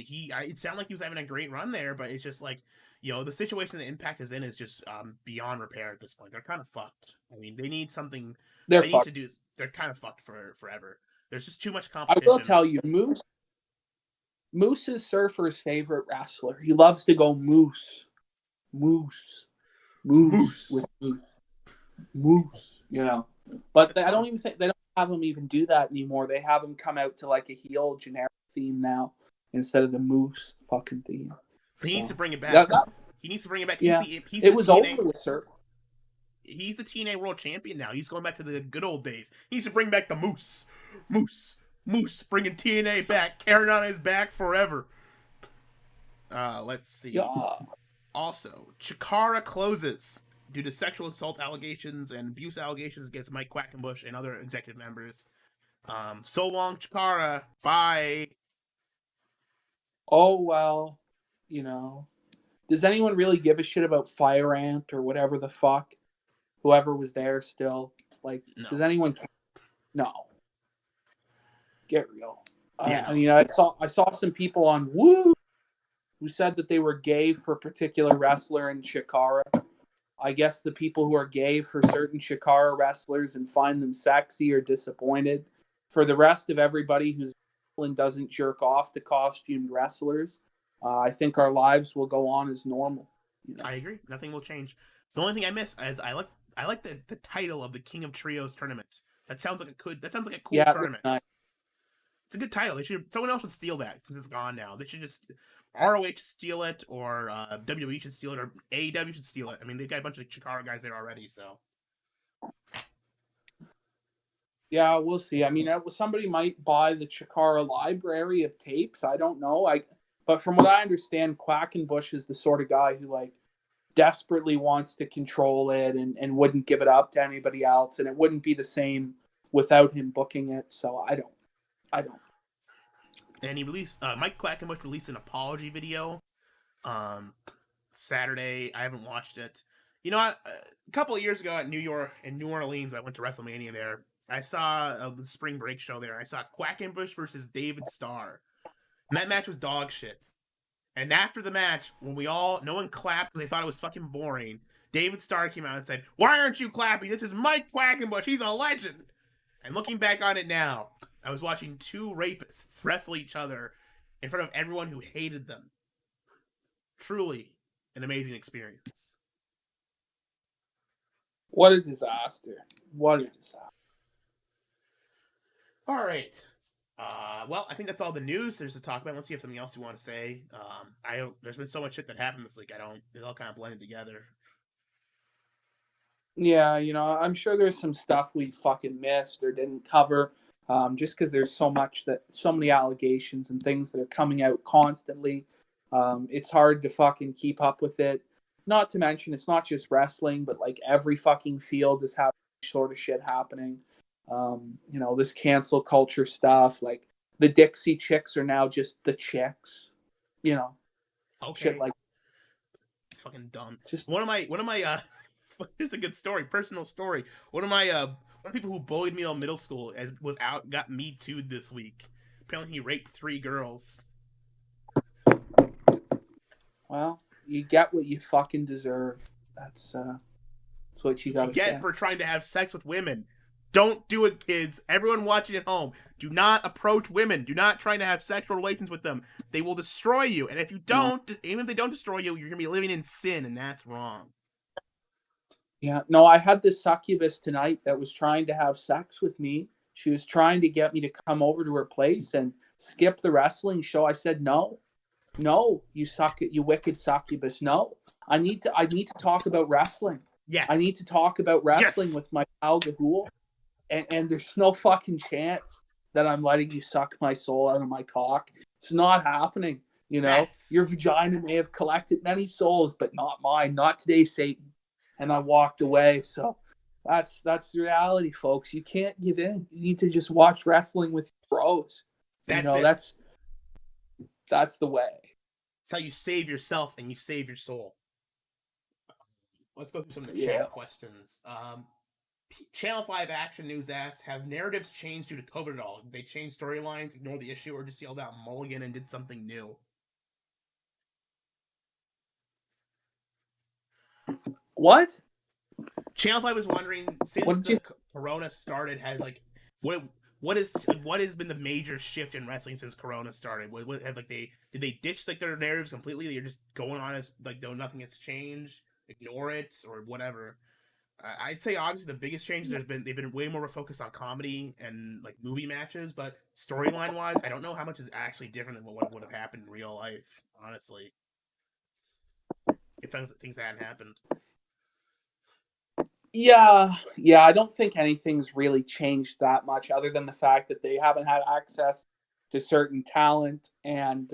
it sounded like he was having a great run there, but it's just like, the situation that Impact is in is just beyond repair at this point. They're kind of fucked. I mean, they need something. They're kind of fucked for forever. There's just too much competition. I will tell you, Moose is Surfer's favorite wrestler. He loves to go Moose with Moose. But I don't even think they don't have him even do that anymore. They have him come out to like a heel generic theme now instead of the Moose fucking theme. He needs to bring it back. He needs to bring it back. Yeah, it was TNA, over with Surfer. He's the TNA World Champion now. He's going back to the good old days. He needs to bring back the Moose, bringing TNA back, carrying on his back forever. Let's see. Yeah. Also, Chikara closes due to sexual assault allegations and abuse allegations against Mike Quackenbush and other executive members. So long, Chikara. Bye. Oh, well, does anyone really give a shit about Fire Ant or whatever the fuck? Whoever was there still. Like, no. Does anyone care? No. Get real. Yeah, I mean, I saw some people on Woo who said that they were gay for a particular wrestler in Chikara. I guess the people who are gay for certain Chikara wrestlers and find them sexy are disappointed. For the rest of everybody who's and doesn't jerk off to costumed wrestlers, I think our lives will go on as normal. You know? I agree. Nothing will change. The only thing I miss is I like the title of the King of Trios tournament. That sounds like a cool tournament. Nice. It's a good title. Someone else should steal that since it's gone now. They should just ROH steal it, or WWE should steal it, or AEW should steal it. I mean, they've got a bunch of Chikara guys there already, so. Yeah, we'll see. I mean, somebody might buy the Chikara library of tapes. I don't know. But from what I understand, Quackenbush is the sort of guy who like desperately wants to control it and wouldn't give it up to anybody else, and it wouldn't be the same without him booking it. So I don't. And he released Mike Quackenbush released an apology video Saturday. I haven't watched it. You know, a couple of years ago in New Orleans, I went to WrestleMania there. I saw the spring break show there. I saw Quackenbush versus David Starr. And that match was dog shit. And after the match, when no one clapped because they thought it was fucking boring, David Starr came out and said, "Why aren't you clapping? This is Mike Quackenbush. He's a legend." And looking back on it now, I was watching two rapists wrestle each other in front of everyone who hated them. Truly an amazing experience. What a disaster. What a disaster. All right. Well, I think that's all the news there's to talk about. Unless you have something else you want to say. There's been so much shit that happened this week. It's all kind of blended together. Yeah, you know, I'm sure there's some stuff we fucking missed or didn't cover. Just because there's so many allegations and things that are coming out constantly. It's hard to fucking keep up with it. Not to mention, it's not just wrestling, but like every fucking field is having sort of shit happening. You know, this cancel culture stuff, like the Dixie Chicks are now just the Chicks, you know. Okay. Shit like it's fucking dumb. Just one of my here's a good story, personal story. One of the people who bullied me in middle school got Me Too'd this week. Apparently he raped 3 girls. Well, you get what you fucking deserve. That's what you gotta say. Get for trying to have sex with women. Don't do it, kids. Everyone watching at home, do not approach women. Do not try to have sexual relations with them. They will destroy you. And if you don't, even if they don't destroy you, you're going to be living in sin, and that's wrong. Yeah, no, I had this succubus tonight that was trying to have sex with me. She was trying to get me to come over to her place and skip the wrestling show. I said, no, you wicked succubus. No, I need to talk about wrestling. Yes. I need to talk about wrestling with my pal GAHOOLE. And there's no fucking chance that I'm letting you suck my soul out of my cock. It's not happening. You know, your vagina may have collected many souls, but not mine. Not today, Satan. And I walked away. So that's the reality, folks. You can't give in. You need to just watch wrestling with your bros. That's the way. It's how you save yourself and you save your soul. Let's go through some of the chat questions. Channel 5 Action News asks, have narratives changed due to COVID at all? Did they change storylines, ignore the issue, or just yelled out mulligan and did something new? What? Channel 5 was wondering, since Corona started, has like what has been the major shift in wrestling since Corona started? Did they ditch like their narratives completely? They're just going on as like though nothing has changed, ignore it or whatever. I'd say obviously the biggest change they've been way more focused on comedy and like movie matches, but storyline wise, I don't know how much is actually different than what would have happened in real life, honestly. If things hadn't happened. Yeah, I don't think anything's really changed that much other than the fact that they haven't had access to certain talent and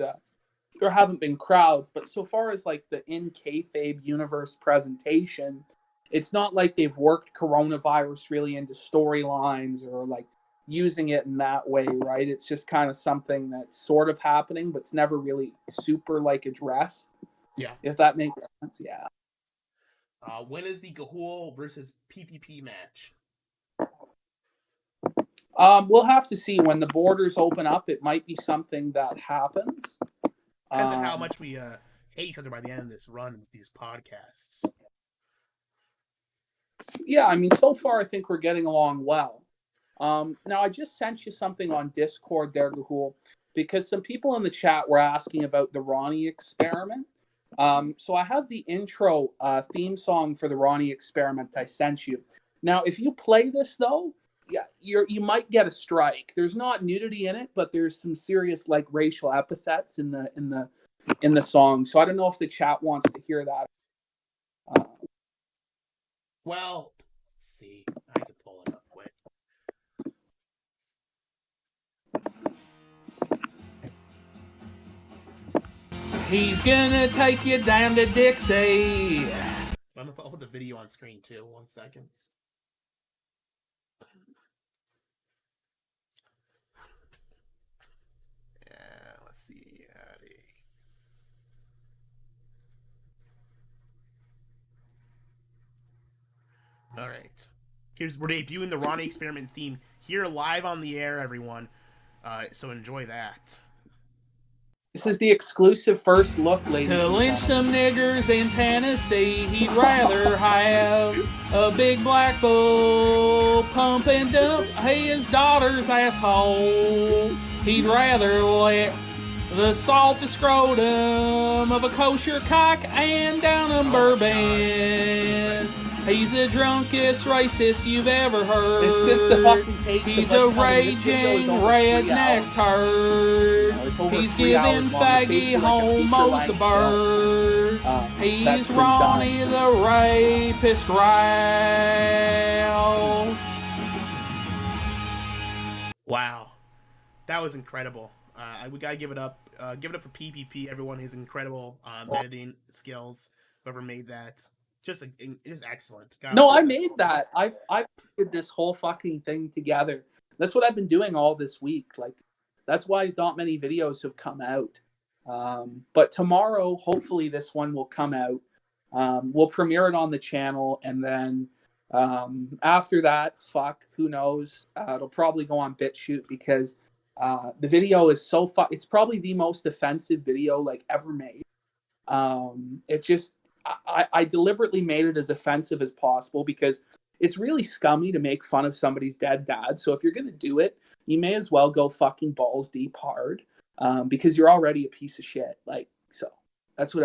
there haven't been crowds. But so far as like the in kayfabe universe presentation, it's not like they've worked coronavirus really into storylines or like using it in that way, right? It's just kind of something that's sort of happening, but it's never really super like addressed. Yeah. If that makes sense, yeah. When is the GAHOOLE versus PPP match? We'll have to see when the borders open up. It might be something that happens. Depends on how much we hate each other by the end of this run with these podcasts. Yeah, I mean, so far I think we're getting along well. Now I just sent you something on Discord there, Gahool, because some people in the chat were asking about the Ronnie experiment. So I have the intro theme song for the Ronnie experiment I sent you. Now, if you play this though, yeah, you might get a strike. There's not nudity in it, but there's some serious like racial epithets in the song. So I don't know if the chat wants to hear that. Well, let's see. I could pull it up quick. He's gonna take you down to Dixie. I'm gonna put the video on screen too. 1 second. Yeah, let's see. All right. We're debuting the Ronnie experiment theme here live on the air, everyone. So enjoy that. This is the exclusive first look, ladies To and lynch gentlemen. some niggers in Tennessee, he'd rather have a big black bull pump and dump his daughter's asshole. He'd rather let the salty scrotum of a kosher cock and down a bourbon. He's the drunkest racist you've ever heard. It's just the fucking taste He's of a like, I mean, this video is raging over 3 redneck hours. turd. It's over He's 3 hours giving long. It's faggy basically like a homos the feature-length bird. that's He's been Ronnie done. the rapist Ralph. Wow, that was incredible. We gotta give it up. Give it up for PPP. Everyone, his incredible editing skills. Whoever made that, it is excellent. No, I made that. I've did this whole fucking thing together. That's what I've been doing all this week. Like, that's why not many videos have come out. But tomorrow, hopefully, this one will come out. We'll premiere it on the channel, and then after that, who knows? It'll probably go on BitChute because the video is so it's probably the most offensive video like ever made. It just I deliberately made it as offensive as possible because it's really scummy to make fun of somebody's dead dad. So if you're gonna do it, you may as well go fucking balls deep hard, because you're already a piece of shit. Like, so that's what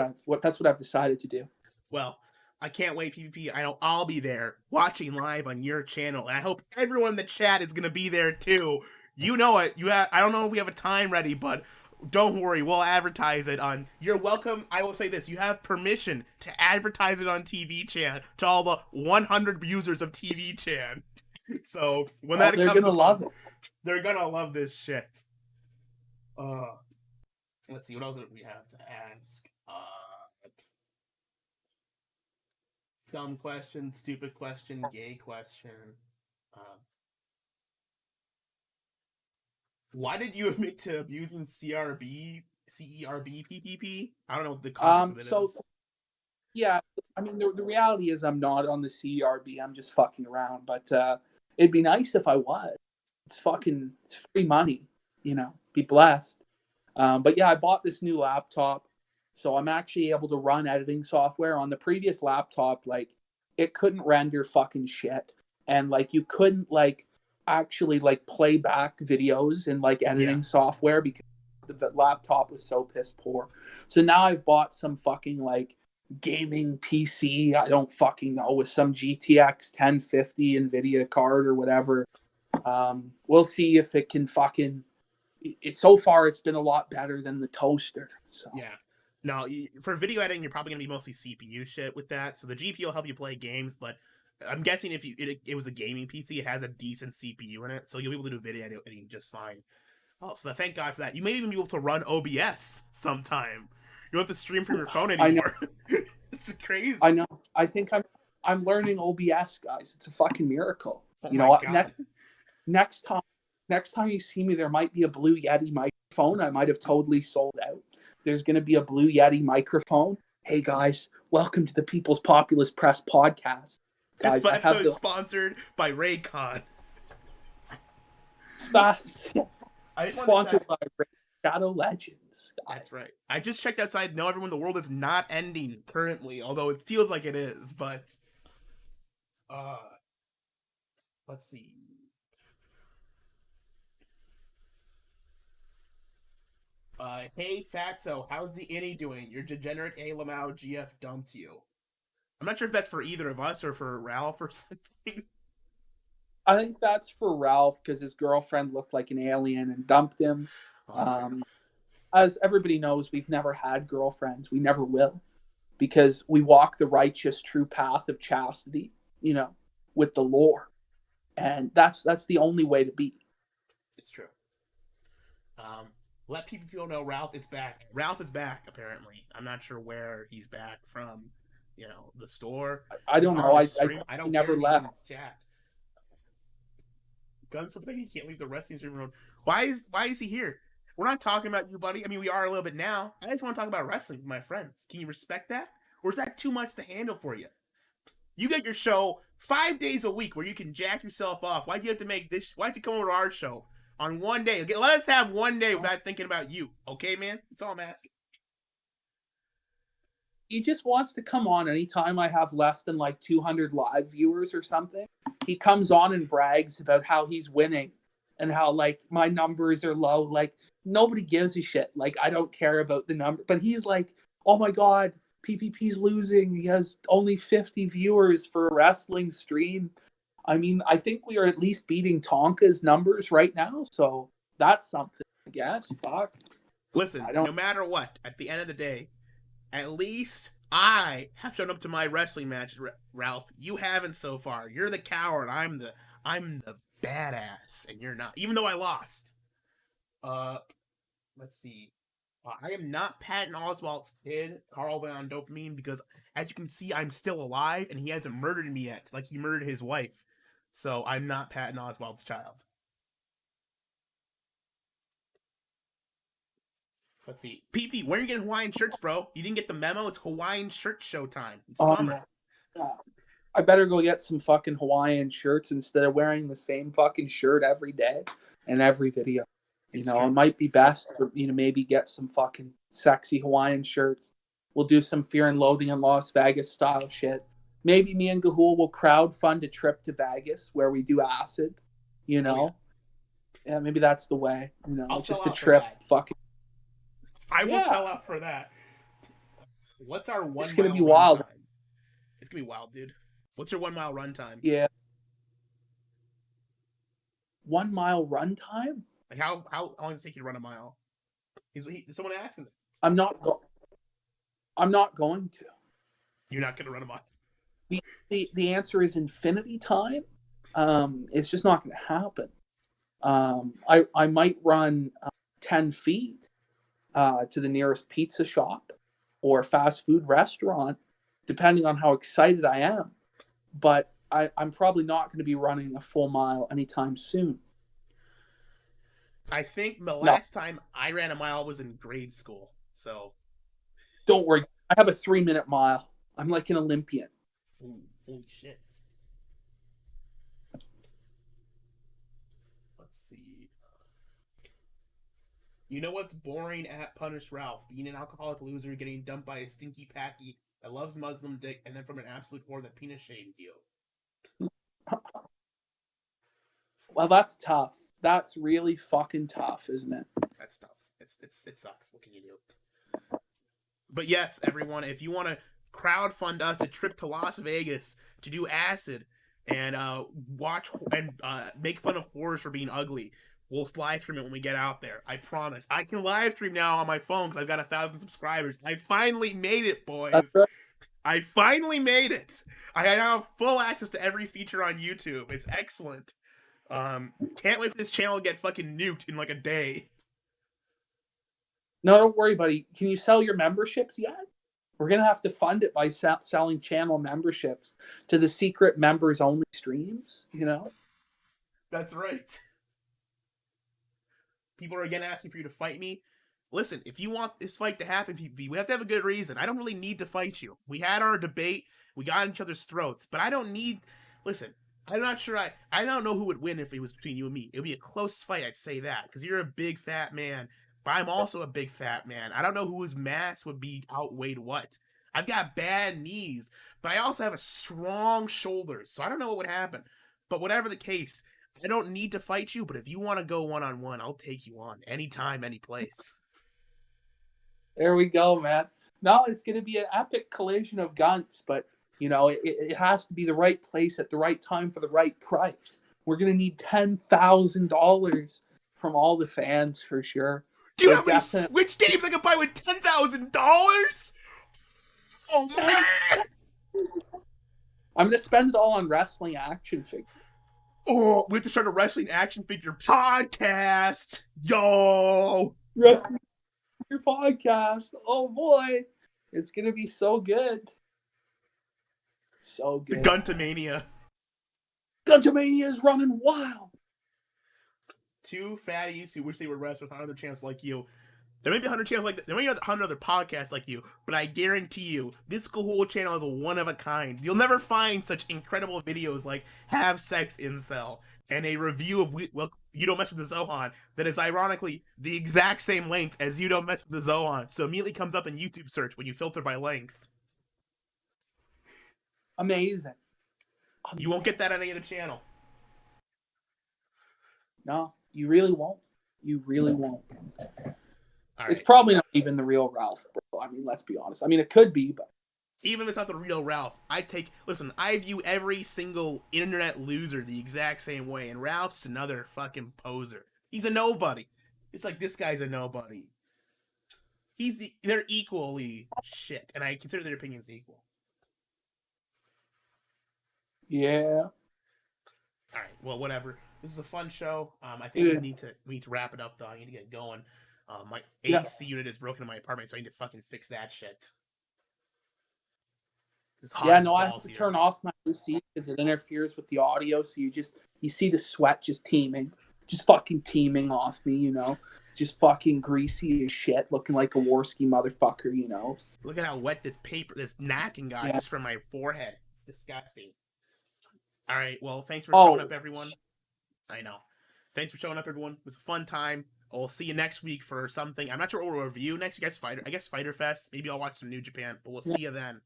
I've decided to do. Well, I can't wait, PPP. I'll be there watching live on your channel, and I hope everyone in the chat is gonna be there too. You know it. I don't know if we have a time ready, but don't worry, we'll advertise it on. You're welcome. I will say this: you have permission to advertise it on TV Chan to all the 100 users of TV Chan. So when that they're comes, gonna love it. They're gonna love this shit. Let's see what else we have to ask. Dumb question, stupid question, gay question. Why did you admit to abusing CERB PPP? I don't know what the context of it is. Yeah, I mean, the reality is I'm not on the CERB. I'm just fucking around. But it'd be nice if I was. It's free money, be blessed. But yeah, I bought this new laptop. So I'm actually able to run editing software. On the previous laptop, like, it couldn't render fucking shit. And like, you couldn't like actually like play back videos in like editing software because the laptop was so piss poor. So now I've bought some fucking like gaming PC, I don't fucking know, with some GTX 1050 NVIDIA card or whatever. We'll see if it can fucking. So far, it's been a lot better than the toaster. So yeah. No, for video editing, you're probably going to be mostly CPU shit with that. So the GPU will help you play games, but I'm guessing if it was a gaming PC, it has a decent CPU in it, so you'll be able to do video editing just fine. Oh, so thank God for that. You may even be able to run OBS sometime. You don't have to stream from your phone anymore. It's crazy. I know. I think I'm learning OBS, guys. It's a fucking miracle. Oh you know what? Next time you see me, there might be a Blue Yeti microphone. I might have totally sold out. There's going to be a Blue Yeti microphone. Hey guys, welcome to the People's Populist Press podcast. Guys, this episode is sponsored by Raycon. Sponsored by Shadow Legends. Guys. That's right. I just checked outside. No, everyone, the world is not ending currently, although it feels like it is, but Uh, let's see. Hey Fatso, how's the innie doing? Your degenerate A Lamau GF dumped you. I'm not sure if that's for either of us or for Ralph or something. I think that's for Ralph because his girlfriend looked like an alien and dumped him. As everybody knows, we've never had girlfriends. We never will, because we walk the righteous, true path of chastity, with the Lord, and that's the only way to be. It's true. Let people know Ralph is back. Ralph is back, apparently. I'm not sure where he's back from. The store. I don't know. I don't never left. Chat. Gun something. He can't leave the wrestling stream alone. Why is he here? We're not talking about you, buddy. I mean, we are a little bit now. I just want to talk about wrestling with my friends. Can you respect that? Or is that too much to handle for you? You get your show 5 days a week where you can jack yourself off. Why do you have to make this? Why don't you come over to our show on one day? Okay, let us have one day without thinking about you. Okay, man? That's all I'm asking. He just wants to come on anytime I have less than like 200 live viewers or something. He comes on and brags about how he's winning and how like my numbers are low. Like nobody gives a shit. Like I don't care about the number, but he's like, oh my God, PPP's losing. He has only 50 viewers for a wrestling stream. I mean, I think we are at least beating Tonka's numbers right now. So that's something, I guess. Fuck. Listen, no matter what, at the end of the day, at least I have shown up to my wrestling match, Ralph. You haven't so far. You're the coward. I'm the badass, and you're not. Even though I lost. Let's see. I am not Patton Oswalt's kid, Carl Van Dopamine, because as you can see, I'm still alive, and he hasn't murdered me yet, like he murdered his wife. So I'm not Patton Oswalt's child. Let's see. PP, when are you getting Hawaiian shirts, bro? You didn't get the memo? It's Hawaiian shirt showtime. It's summer. I better go get some fucking Hawaiian shirts instead of wearing the same fucking shirt every day and every video. It might be best for me to maybe get some fucking sexy Hawaiian shirts. We'll do some Fear and Loathing in Las Vegas style shit. Maybe me and Gahool will crowdfund a trip to Vegas where we do acid, Yeah, maybe that's the way, just a trip. Fucking. I will sell out for that. What's our 1 mile? It's gonna be wild. Time? It's gonna be wild, dude. What's your 1 mile run time? Yeah. 1 mile run time? Like how long does it take you to run a mile? Is someone asking that? I'm not going to. You're not gonna run a mile. The answer is infinity time. It's just not gonna happen. I might run 10 feet. To the nearest pizza shop or fast food restaurant, depending on how excited I am. But I'm probably not going to be running a full mile anytime soon. I think the last time I ran a mile was in grade school. So don't worry. I have a 3-minute mile. I'm like an Olympian. Ooh, holy shit. Let's see. You know what's boring at Punish Ralph? Being an alcoholic loser, getting dumped by a stinky packy that loves Muslim dick, and then from an absolute whore that penis shamed you. Well, that's tough. That's really fucking tough, isn't it? That's tough. It sucks. What can you do? But yes, everyone, if you want to crowdfund us a trip to Las Vegas to do acid and watch and make fun of whores for being ugly, we'll live stream it when we get out there. I promise. I can live stream now on my phone because I've got 1,000 subscribers. I finally made it, boys. That's right. I finally made it. I now have full access to every feature on YouTube. It's excellent. Can't wait for this channel to get fucking nuked in like a day. No, don't worry, buddy. Can you sell your memberships yet? We're going to have to fund it by selling channel memberships to the secret members-only streams, That's right. People are again asking for you to fight me. Listen, if you want this fight to happen, PPP, we have to have a good reason. I don't really need to fight you. We had our debate. We got in each other's throats. But I don't need... Listen, I'm not sure I don't know who would win if it was between you and me. It would be a close fight, I'd say that. Because you're a big fat man. But I'm also a big fat man. I don't know whose mass would be outweighed what. I've got bad knees, but I also have a strong shoulders, so I don't know what would happen. But whatever the case, I don't need to fight you, but if you want to go one-on-one, I'll take you on. Anytime, any place. There we go, man. No, it's going to be an epic collision of gunts, but, you know, it has to be the right place at the right time for the right price. We're going to need $10,000 from all the fans for sure. Do you We're know how many definitely- Switch games I can buy with $10,000? Oh, man! I'm going to spend it all on wrestling action figures. Oh, we have to start a wrestling action figure podcast. Yo! Wrestling your podcast. Oh boy, it's gonna be so good. So The good. Guntamania. Guntamania is running wild. Two fatties who wish they would wrestle with 100 chance like you. There may be 100 channels like that. There may be 100 other podcasts like you, but I guarantee you, this GAHOOLE channel is a one of a kind. You'll never find such incredible videos like Have Sex Incel and a review of You Don't Mess With the Zohan that is ironically the exact same length as You Don't Mess With the Zohan. So immediately comes up in YouTube search when you filter by length. Amazing. You won't get that on any other channel. No, you really won't. You really won't. All It's right. probably not even the real Ralph, bro. I mean, let's be honest. I mean, it could be, but Even if it's not the real Ralph, I view every single internet loser the exact same way, and Ralph's another fucking poser. He's a nobody. It's like, this guy's a nobody. They're equally shit, and I consider their opinions equal. yeah. Alright, well, whatever. This is a fun show. I think we need to wrap it up, though. I need to get going. My AC unit is broken in my apartment, so I need to fucking fix that shit. Yeah, no, I have to turn off my AC because it interferes with the audio. So you see the sweat just fucking teeming off me, you know, just fucking greasy as shit, looking like a Warski motherfucker, you know. Look at how wet this napkin got just from my forehead. Disgusting. All right, well, thanks for showing up, everyone. I know. Thanks for showing up, everyone. It was a fun time. We'll see you next week for something. I'm not sure what we'll review next week. I guess Fighter Fest. Maybe I'll watch some New Japan, but we'll see you then.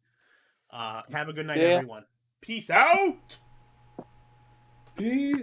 Have a good night, everyone. Peace out! Peace.